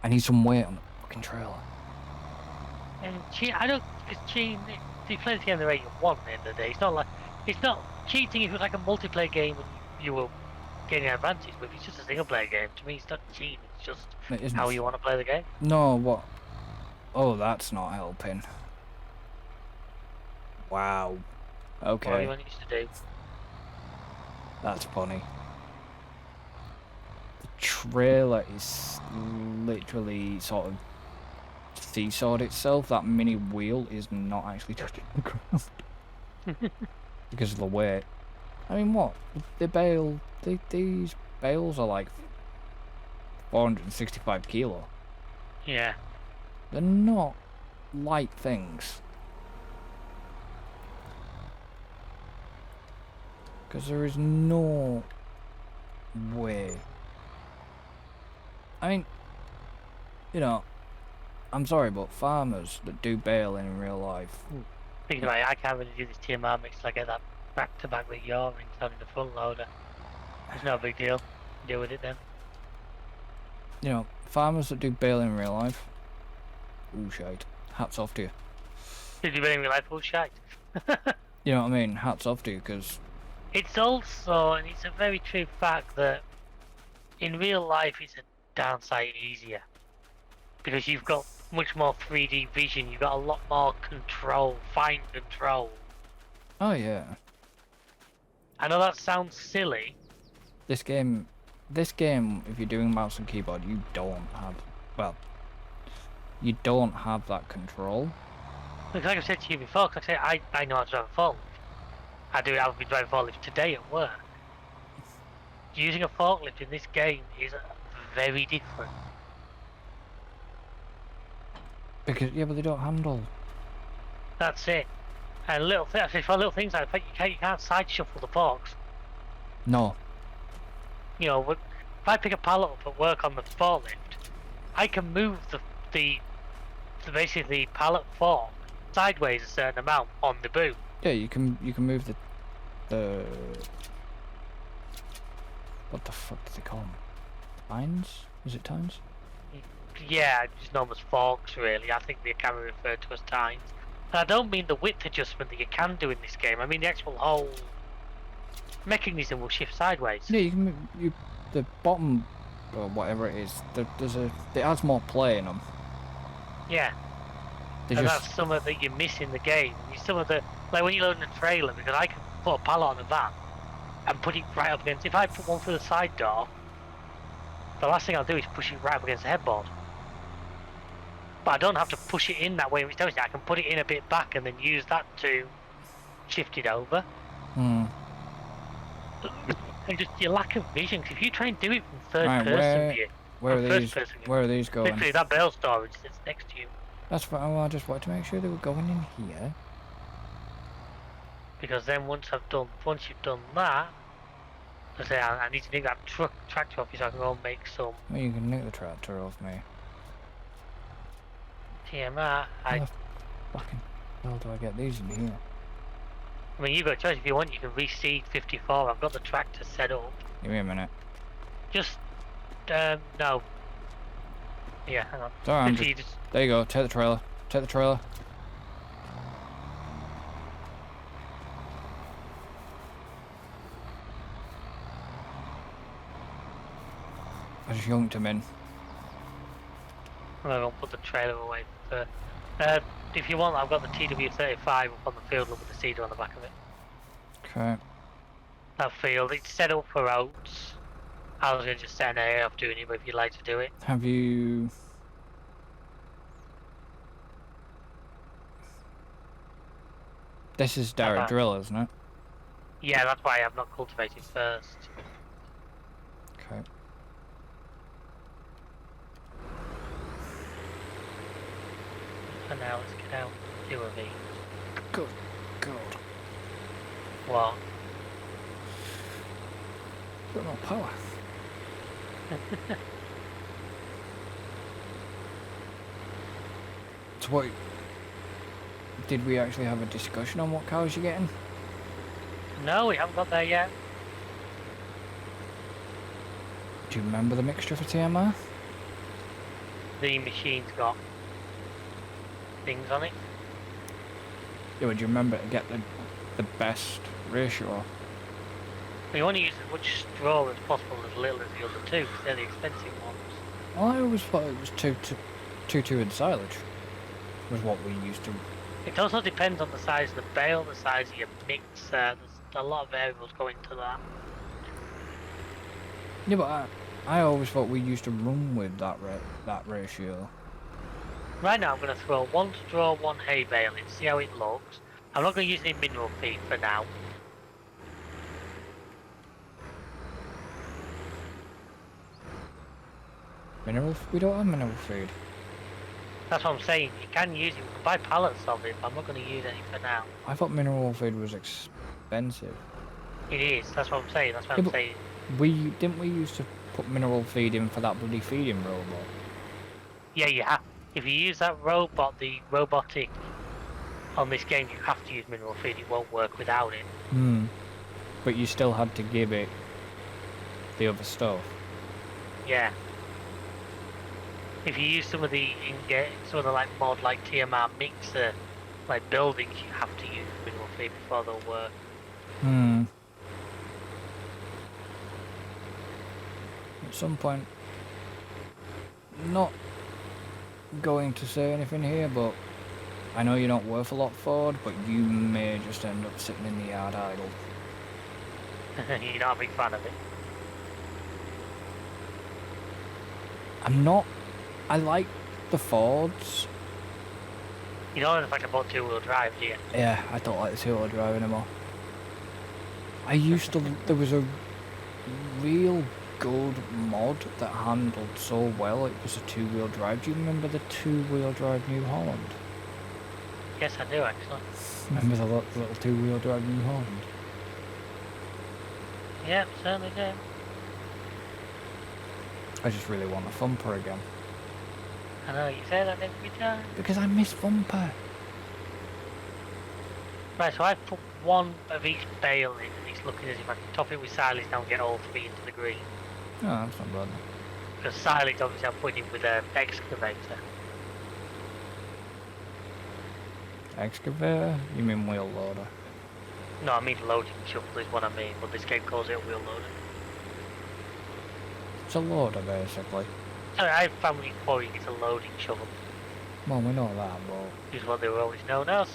I need some weight on the fucking trailer. And I don't. It's cheating. You play the game the way you want. At the end of the day, it's not cheating. If it was like a multiplayer game and you were getting an advantage, but if it's just a single player game, to me, it's not cheating. It's just It isn't how you want to play the game. No, what? Oh, that's not helping. Wow. Okay. What do you want us to do? That's funny. The trailer is literally sort of seesawed itself. That mini wheel is not actually touching the ground because of the weight. I mean, what? These bales are like 465 kilo. Yeah. They're not light things. Because there is no way. I mean, you know, I'm sorry, but farmers that do baling in real life. Speaking of it, I can't really do this TMR mix till I get that back to back with your ring starting the front loader. It's no big deal. Deal with it then. You know, farmers that do baling in real life. Ooh, shite. Hats off to you. Did you really realize full shite? You know what I mean? Hats off to you, because... It's also, and it's a very true fact that in real life it's a downside easier. Because you've got much more 3D vision, you've got a lot more control, fine control. Oh, yeah. I know that sounds silly. This game, if you're doing mouse and keyboard, you don't have... Well, you don't have that control. Because like I've said to you before, like I say, I know how to drive a forklift. I've been driving forklifts today at work. Using a forklift in this game is very different. Because, yeah, but they don't handle. That's it. And little things, actually, for little things like that, you can't side shuffle the forks. No. You know, if I pick a pallet up at work on the forklift, I can move basically the pallet fork sideways a certain amount on the boom. Yeah, you can move the what the fuck do they call them? Tines? Is it tines? Yeah, just known as forks really. I think they can be referred to as tines. And I don't mean the width adjustment that you can do in this game. I mean the actual whole mechanism will shift sideways. Yeah, you can the bottom or whatever it is. It adds more play in them. Yeah. And that's some of that you miss in the game. Some of the, like when you load in a trailer, because I can put a pallet on a van and put it right up against. If I put one through the side door, the last thing I'll do is push it right up against the headboard. But I don't have to push it in that way. I can put it in a bit back and then use that to shift it over. Hmm. And just your lack of vision. Cause if you try and do it from third person view, where are these going? literally that bale storage sits next to you. That's what I just wanted to make sure they were going in here. Because then once you've done that, I need to nick that tractor off you so I can go and make some. Well, you can nick the tractor off me. TMR. How the fucking hell do I get these in here? I mean, you've got a choice. If you want, you can reseed 54. I've got the tractor set up. Give me a minute. Just, no. Yeah, hang on. Sorry, there you go. Take the trailer. Take the trailer. I just yoinked him in. I'm going to put the trailer away. If you want, I've got the TW35 up on the field with the cedar on the back of it. Okay. That field, it's set up for oats. I was going to just stand there off doing it, but if you'd like to do it. Have you... This is direct drill, isn't it? Yeah, that's why I've not cultivated first. Okay. And now let's get out 2 of these. Good God. What? Got no power. So what? Did we actually have a discussion on what cars you're getting? No, we haven't got there yet. Do you remember the mixture for TMR? The machine's got things on it. Yeah, would you remember to get the best ratio? We want to use as much straw as possible, as little as the other two, because they're the expensive ones. Well, I always thought it was 2 in silage. Was what we used to. It also depends on the size of the bale, the size of your mixer. There's a lot of variables go into that. Yeah, but I always thought we used to run with that ratio. Right now I'm going to throw 1 straw, 1 hay bale in, see how it looks. I'm not going to use any mineral feed for now. We don't have mineral feed. That's what I'm saying, you can use it, you can buy pallets of it, but I'm not going to use any for now. I thought mineral feed was expensive. It is, that's what I'm saying, that's what I'm saying. Didn't we used to put mineral feed in for that bloody feeding robot? Yeah, you have. If you use that robot, the robotic on this game, you have to use mineral feed, it won't work without it. But you still had to give it the other stuff. Yeah. If you use some of the like mod like TMR mixer like buildings, you have to use mineral feed before they'll work. At some point, not going to say anything here, but I know you're not worth a lot, Ford, but you may just end up sitting in the yard idle. You're not a big fan of it. I'm not. I like the Fords. You don't have to about 2-wheel drive, do you? Yeah, I don't like the 2-wheel drive anymore. I used to. There was a real good mod that handled so well. It was a 2-wheel drive. Do you remember the 2-wheel drive New Holland? Yes, I do actually. Remember the little 2-wheel drive New Holland? Yep, certainly do. I just really want a thumper again. I know, you say that every time. Because I miss thumper. Right, so I've put 1 of each bale in, and it's looking as if I can top it with silage now and get all 3 into the green. Oh, that's not bad. Because silage, obviously, I'm putting in with an excavator. Excavator? You mean wheel loader? No, I mean loading shovel is what I mean, but this game calls it a wheel loader. It's a loader, basically. Sorry, I have family quarry, it's a loading shovel. Well, we know that, but... Is what they were always known as.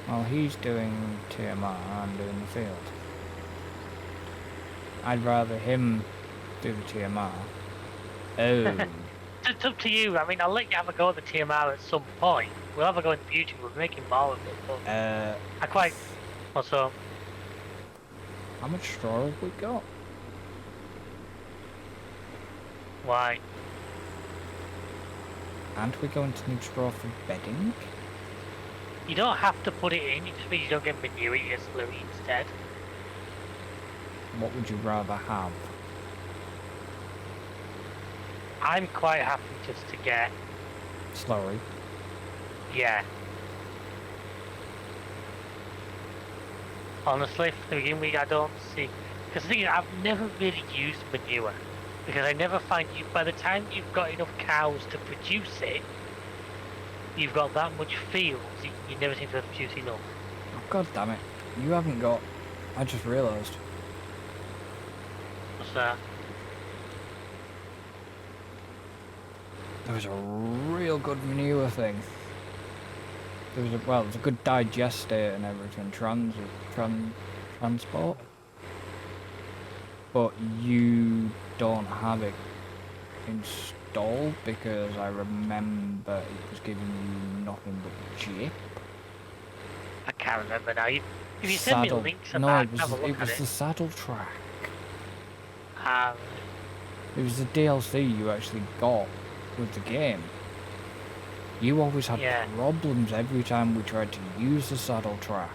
Well, he's doing TMR, I'm doing the field. I'd rather him do the TMR. Oh. It's up to you, I mean, I'll let you have a go at the TMR at some point. We'll have a go in the future, we're making more of it, but... I quite... What's up? How much straw have we got? Why? Aren't we going to need straw for bedding? You don't have to put it in, it just means you don't get manure, you get slurry instead. What would you rather have? I'm quite happy just to get... Slurry? Yeah. Honestly, to begin with, I don't see... Because the thing is, I've never really used manure. Because I never find you... By the time you've got enough cows to produce it, you've got that much fields, you never seem to produce enough. Oh, God damn it. You haven't got... I just realised. What's that? There was a real good manure thing. There was there's a good digestate and everything, transport. But you don't have it installed because I remember it was giving you nothing but jip. I can't remember now. If you send me links about it, have a look at it. It was the saddle track. Um, It was the DLC you actually got with the game. You always had Yeah. problems every time we tried to use the saddle track.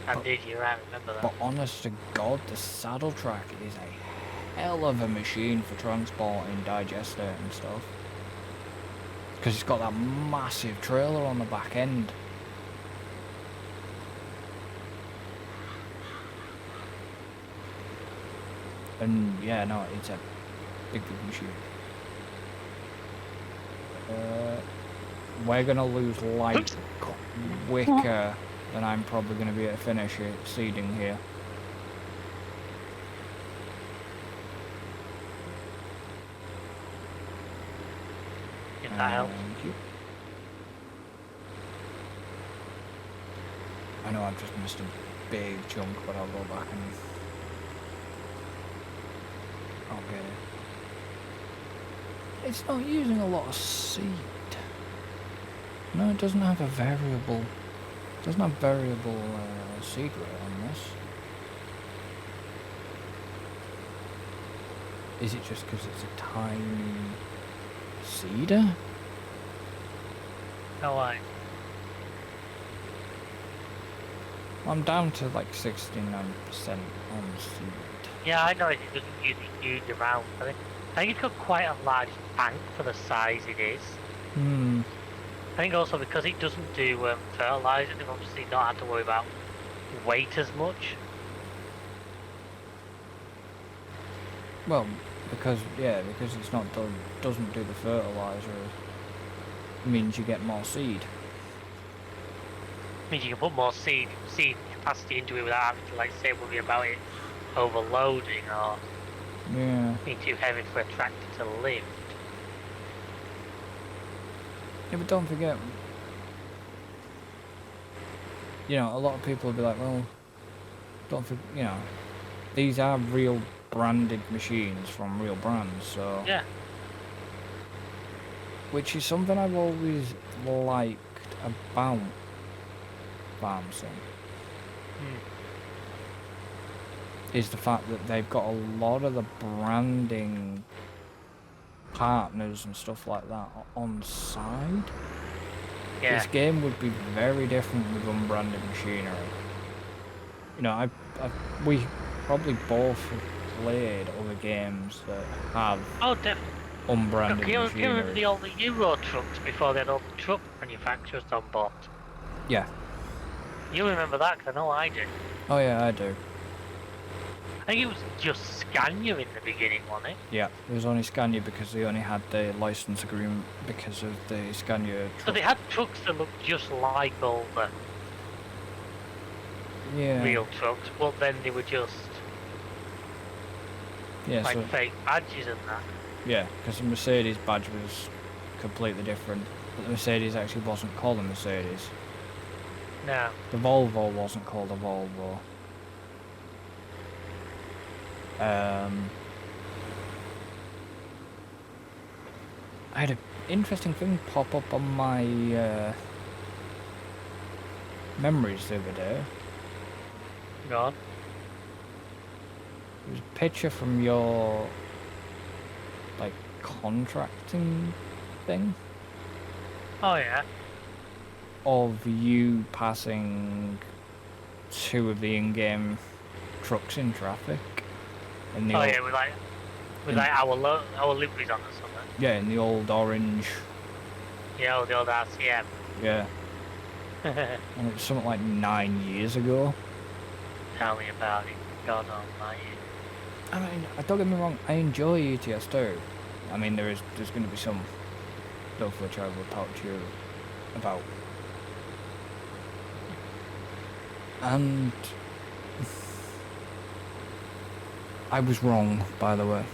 And did you? I remember that. But honest to God, the saddle track is a hell of a machine for transporting digester and stuff. Because it's got that massive trailer on the back end. And yeah, no, it's a big machine. We're gonna lose light quicker than I'm probably gonna be able to finish it seeding here. If that helps. Thank you. I know I've just missed a big chunk, but I'll go back and I'll get it. It's not using a lot of seed. No, it doesn't have a variable. It doesn't have variable seed rate on this. Is it just because it's a tiny seeder? No, I. I'm down to like 69% on seed. Yeah, I know it doesn't use a huge amount. I think it's got quite a large tank for the size it is. I think also because it doesn't do fertilizer, they've obviously not had to worry about weight as much. Well, because it's not doesn't do the fertilizer, it means you get more seed. Means you can put more seed capacity into it without having to like say worry about it overloading or being too heavy for a tractor to lift. Yeah, but don't forget, you know, a lot of people will be like, well, don't forget, you know, these are real branded machines from real brands, so... Yeah. Which is something I've always liked about farm sim. Is the fact that they've got a lot of the branding partners and stuff like that on side. Yeah. This game would be very different with unbranded machinery. You know, we probably both have played other games that have definitely unbranded machinery. You remember machinery. all the Euro trucks before they had all the truck manufacturers on board? Yeah. You remember that, because I know I did. Oh yeah, I do. I think it was just Scania in the beginning, wasn't it? Yeah, it was only Scania because they only had the license agreement because of the Scania truck. So they had trucks that looked just like all the real trucks, but then they were just like fake badges and that. Yeah, because the Mercedes badge was completely different, but the Mercedes actually wasn't called a Mercedes. No. The Volvo wasn't called a Volvo. I had an interesting thing pop up on my memories the other day. Go on. It was a picture from your like contracting thing. Oh yeah. Of you passing two of the in-game trucks in traffic. In the yeah, with like our liveries on or something. Yeah, in the old orange. Yeah, the old RCM. Yeah. And it was something like 9 years ago. Tell me about it. God almighty. I mean, don't get me wrong, I enjoy ETS2. I mean, there's going to be some stuff which I will talk to you about. And I was wrong, by the way.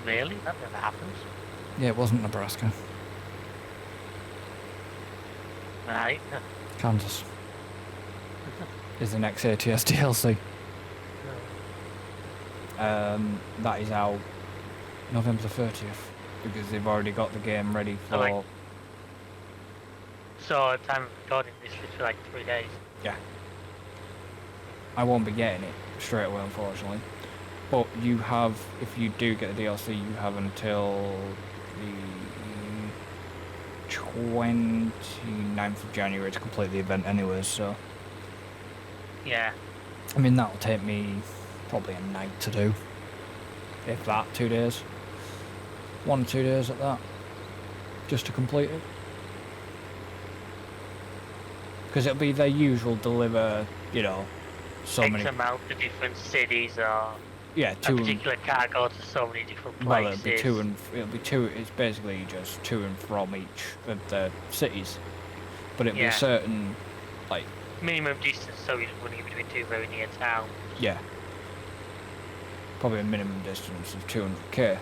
Really? That never happens. Yeah, it wasn't Nebraska. Right. Kansas. Is the next ATS DLC. That is out November the 30th, because they've already got the game ready for... So, at the time of recording this is for like 3 days. Yeah. I won't be getting it straight away, unfortunately. But you have, if you do get the DLC, you have until the 29th of January to complete the event anyway, so... Yeah. I mean, that'll take me probably a night to do. If that, 2 days. 1 or 2 days at that. Just to complete it. Because it'll be their usual deliver, you know, so X many... amount of different cities or Yeah, a two... particular cargo to so many different Well, places. it'll be two, it's basically just to and from each of the cities. But it'll be a certain, like... minimum distance, so you're running between two very near towns. Yeah. Probably a minimum distance of 200k.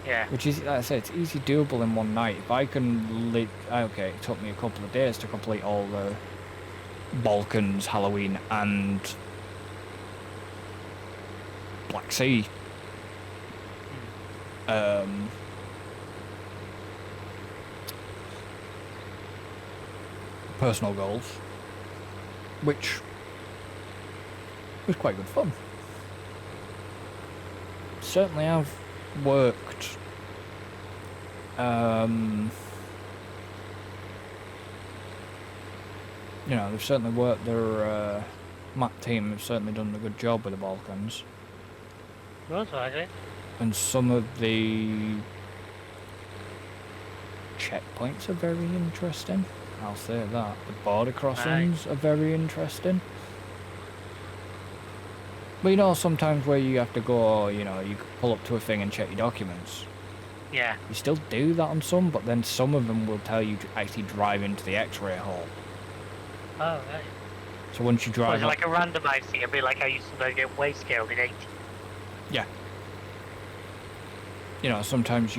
Yeah. Which is, like I say, it's easy doable in one night. If I can okay, it took me a couple of days to complete all the Balkans, Halloween, and Black Sea. Personal goals, which was quite good fun. Certainly I've worked you know, they've certainly worked their map team have certainly done a good job with the Balkans. That's right. And some of the checkpoints are very interesting. I'll say that. The border crossings are very interesting. But you know, sometimes where you have to go, you know, you pull up to a thing and check your documents. Yeah. You still do that on some, but then some of them will tell you to actually drive into the X-ray hole. Oh, right. So once you drive... Was it like a randomised thing? A bit like I used to get way scaled in 80. Yeah. You know, sometimes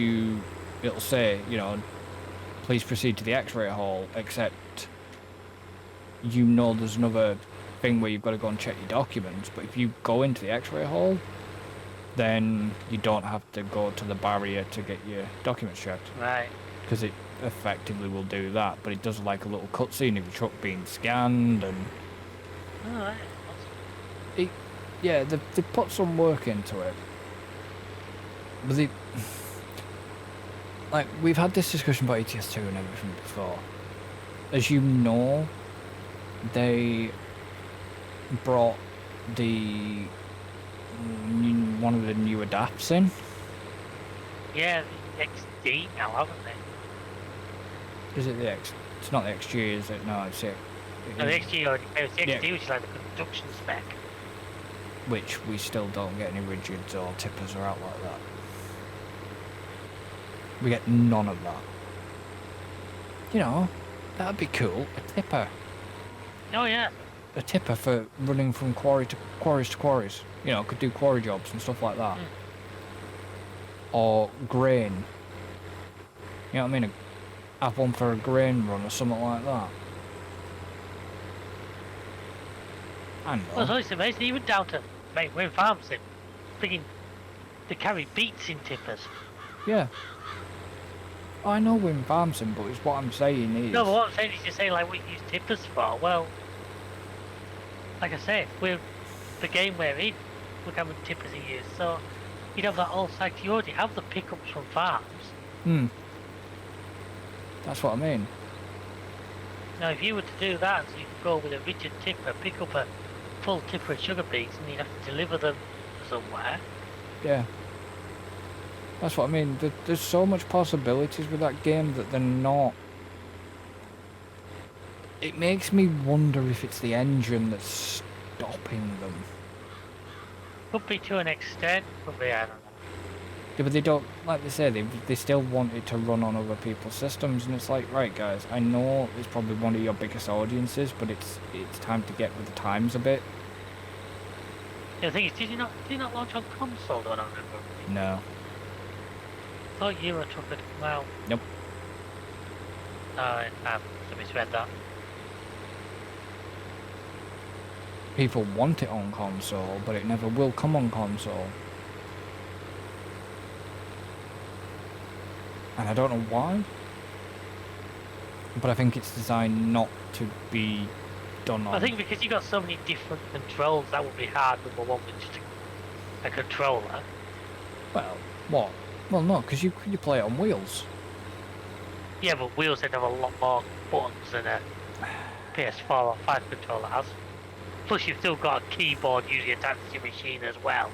it'll say, you know, please proceed to the X-ray hole, except you know there's another thing where you've got to go and check your documents, but if you go into the X-ray hole, then you don't have to go to the barrier to get your documents checked. Right. Because it effectively will do that, but it does like a little cutscene of your truck being scanned and... Oh, right. Yeah, they put some work into it. But they... Like, we've had this discussion about ETS2 and everything before. As you know, they brought one of the new adapts in. Yeah, the XD now, haven't they? Is it the X? It's not the XG, is it? No, it's it. No, the XG already came. It's the XD, which is like the construction spec. Which we still don't get any rigids or tippers or out like that. We get none of that. You know, that'd be cool. A tipper. Oh yeah. A tipper for running from quarries to quarries. You know, could do quarry jobs and stuff like that. Or grain. You know what I mean? Have one for a grain run or something like that. I know. Well, it's amazing, even down to, mate, we're in farms, they carry beets in tippers. Yeah. I know we're in Barmson, but it's what I'm saying is... No, but what I'm saying is you're saying, like, what you use tippers for. Well, like I say, the game we're in, we're having tippers a year, so you'd have that all side. You already have the pickups from farms. That's what I mean. Now, if you were to do that, so you could go with a rigid tipper, pick up a full tipper of sugar beets, and you'd have to deliver them somewhere. Yeah. That's what I mean. There's so much possibilities with that game that they're not... It makes me wonder if it's the engine that's stopping them. Could be to an extent, could be, I don't know. Yeah, but they don't, like they say, they still want it to run on other people's systems, and it's like, right guys, I know it's probably one of your biggest audiences, but it's time to get with the times a bit. Yeah, the thing is, did you not launch on console, don't I remember? No. I thought Euro took it to come out. Nope. I misread that. People want it on console, but it never will come on console. And I don't know why. But I think it's designed not to be done on... I think because you got so many different controls, that would be hard, number one, with just a controller. Well, what? Well, no, because you play it on wheels. Yeah, but wheels tend to have a lot more buttons than a PS4 or 5 controller has. Plus, you've still got a keyboard usually attached to your machine as well.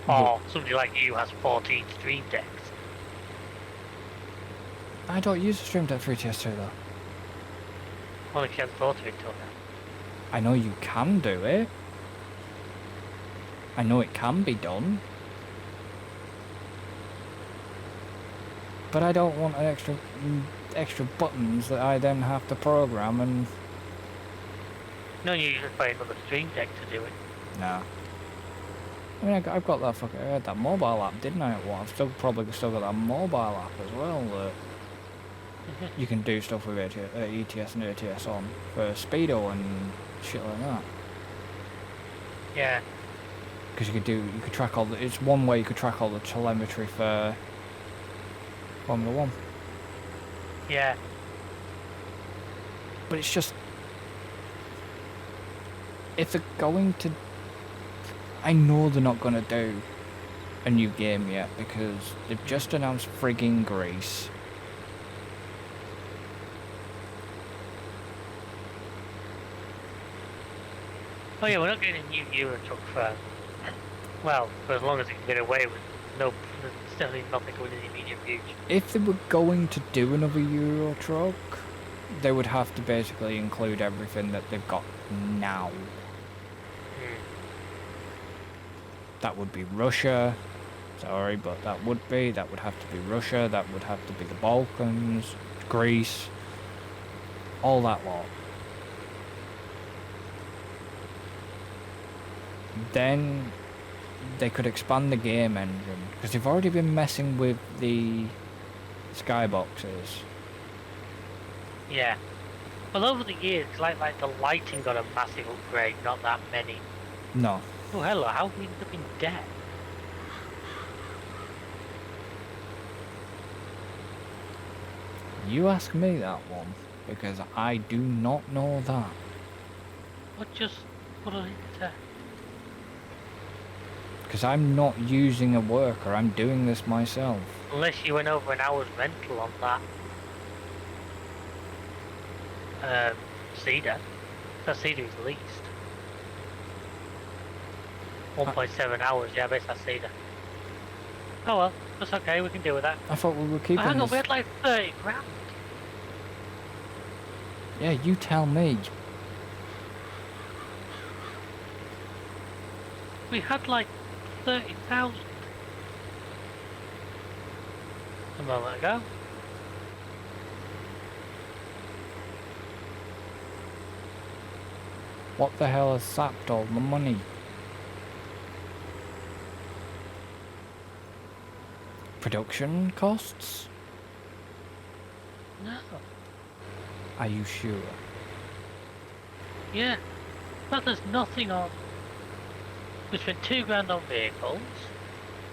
Or somebody like you has 14 Stream Decks. I don't use the Stream Deck 3TS2 though. Only if you haven't thought of it till now. I know you can do it. I know it can be done. But I don't want an extra buttons that I then have to program and... No, you just buy another Stream Deck to do it. Nah. I mean, I've got that fucking... I had that mobile app, didn't I? Well, I've probably still got that mobile app as well that you can do stuff with ETS and ATS on for Speedo and shit like that. Yeah. Because you could track all the... It's one way you could track all the telemetry for Formula 1. Yeah. But it's just... If they're going to... I know they're not going to do a new game yet because they've just announced frigging Greece. Oh yeah, we're not getting a new Euro truck for... Well, for as long as it can get away with. No, there's definitely nothing going in the immediate future. If they were going to do another Euro truck, they would have to basically include everything that they've got now. That would be Russia. Sorry, but that would have to be Russia, that would have to be the Balkans, Greece, all that lot. Then they could expand the game engine, because they've already been messing with the skyboxes. Yeah. Well, over the years, like the lighting got a massive upgrade, not that many. No. Oh, hello, how have we ended up in debt? You ask me that one, because I do not know that. What just put us into debt? Because I'm not using a worker, I'm doing this myself. Unless you went over an hour's rental on that Cedar. That Cedar is leased. 1.7 hours, yeah, I bet that's Cedar. Oh well, that's okay, we can deal with that. I thought we were keeping hang on, this... we had like 30 grand. Yeah, you tell me. We had like 30,000 a moment ago. What the hell has sapped all the money? Production costs? No. Are you sure? Yeah. But there's nothing on. We spent 2 grand on vehicles,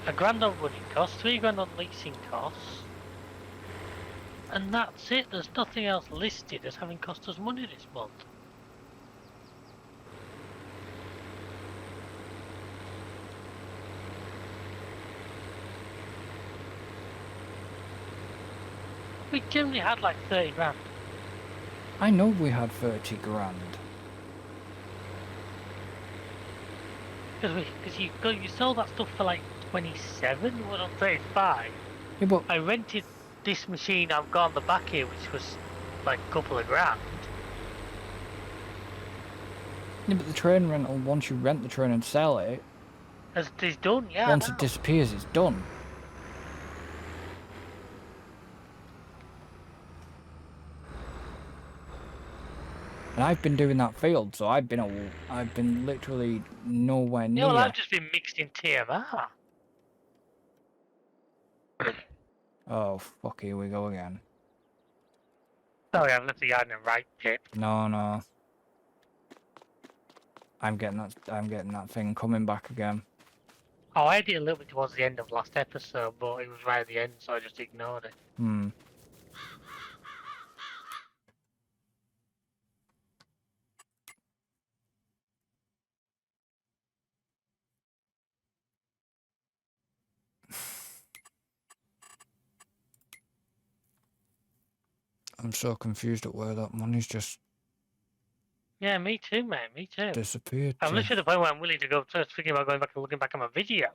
a grand on running costs, 3 grand on leasing costs, and that's it. There's nothing else listed as having cost us money this month. We generally had like 30 grand. I know we had 30 grand. Because you sold that stuff for like 27, you went on 35. Yeah, but I rented this machine I've got on the back here, which was like a couple of grand. yeah, but the train rental, once you rent the train and sell it, It's done, yeah. once it disappears, it's done. And I've been doing that field, so I've been literally nowhere near. Yeah, well, I've just been mixed in TMR. Oh fuck! Here we go again. Sorry, I've left the yard in the right chip. No. I'm getting that thing coming back again. Oh, I did a little bit towards the end of last episode, but it was right at the end, so I just ignored it. I'm so confused at where that money's just Yeah, me too, mate. Me too. disappeared I'm to. literally at the point where I'm willing to go. Just thinking about going back and looking back at my video.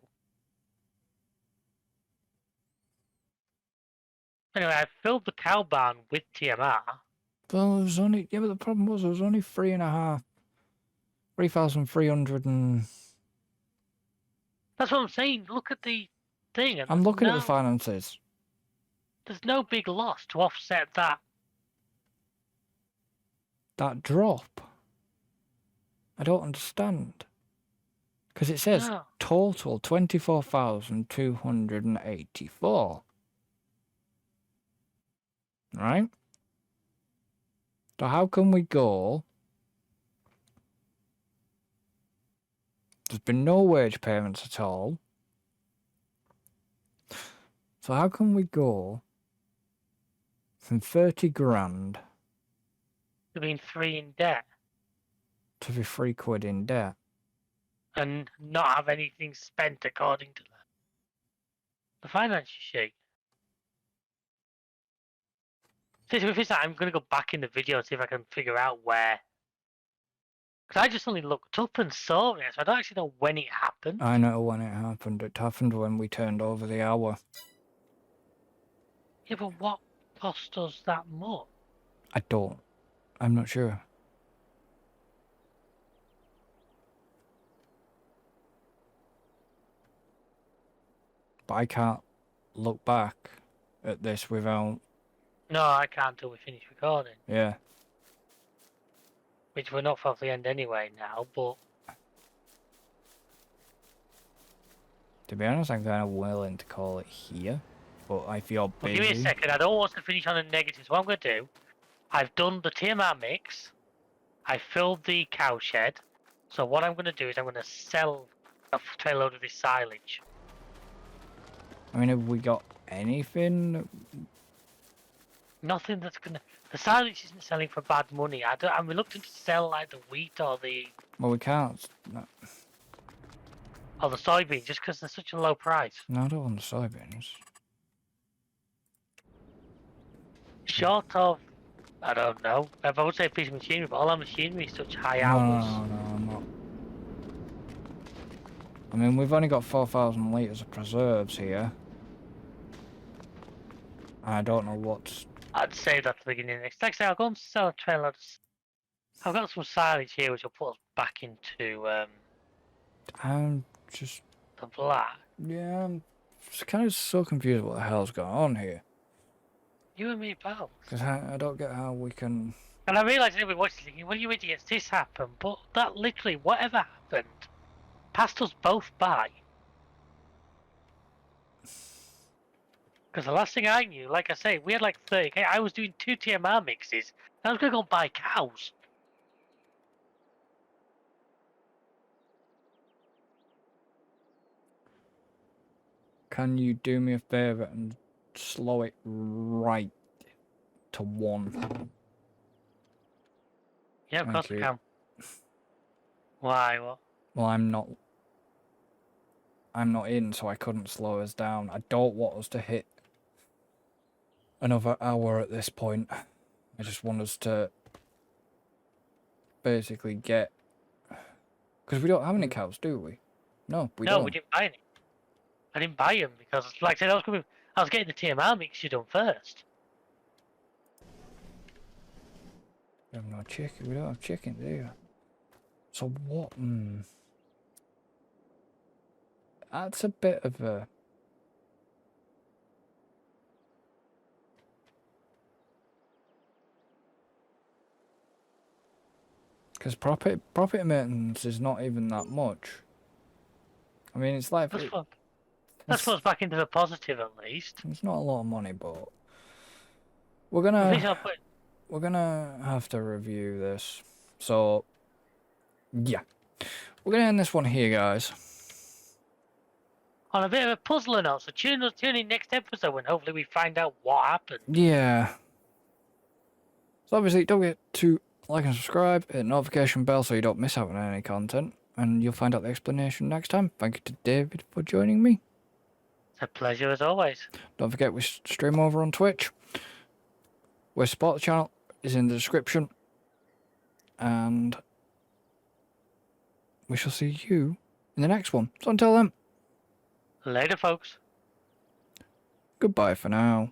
Anyway, I filled the cow barn with TMR. Well, it was only, yeah, but the problem was it was only 3,300 and... That's what I'm saying. Look at the thing. And I'm looking at the finances. There's no big loss to offset that. That drop. I don't understand. Because it says No. total 24,284. Right? So how can we go... There's been no wage payments at all. So how can we go from 30 grand To being 3 in debt. to be £3 in debt? And not have anything spent according to the finance sheet. So if it's that, I'm going to go back in the video and see if I can figure out where. Because I just only looked up and saw it, so I don't actually know when it happened. I know when it happened. It happened when we turned over the hour. Yeah, but what cost us that much? I don't. I'm not sure. But I can't look back at this without... No, I can't until we finish recording. Yeah. Which we're not far off the end anyway now, but... To be honest, I'm kind of willing to call it here. But if you're busy... Well, give me a second, I don't want to finish on a negative, so what I'm going to do... I've done the TMR mix. I filled the cow shed. So what I'm going to do is I'm going to sell a trail load of this silage. I mean, have we got anything? Nothing that's going to... The silage isn't selling for bad money. I'm reluctant to sell like the wheat or the... Well, we can't. No, Or the soybeans just because they're such a low price. no, I don't want the soybeans. Short of... I don't know. I would say a piece of machinery, but all our machinery is such high No, hours. no, I'm not. I mean, we've only got 4,000 litres of preserves here. I don't know what's... I'd say that's the beginning next. Like I say, I'll go and sell a trail load. I've got some silage here which will put us back into I'm just... the black. Yeah, I'm just kind of so confused what the hell's going on here. You and me, pal. Because I don't get how we can... And I realise everybody watching thinking, well, you idiots, this happened. But that literally, whatever happened, passed us both by. Because the last thing I knew, like I say, we had like 30k. I was doing 2 TMR mixes. I was going to go buy cows. Can you do me a favour and slow it right to 1? Yeah, of Thank course you. I can. Why? What? Well, I'm not in, so I couldn't slow us down. I don't want us to hit another hour at this point. I just want us to basically get... Because we don't have any cows, do we? No, we don't. No, we didn't buy any. I didn't buy them because, like I said, I was getting the TMR mixture done first. We have no chicken. We don't have chicken, do you? So what? That's a bit of a... Because property maintenance is not even that much. I mean, it's like... Let's put us back into the positive at least. It's not a lot of money, but... We're gonna have to review this. So, yeah. We're gonna end this one here, guys. On a bit of a puzzler note, so tune in next episode when hopefully we find out what happened. Yeah. So obviously, don't forget to like and subscribe, hit the notification bell so you don't miss out on any content, and you'll find out the explanation next time. Thank you to David for joining me. It's a pleasure as always. Don't forget we stream over on Twitch. where to support the channel is in the description. And we shall see you in the next one. So until then, Later, folks. goodbye for now.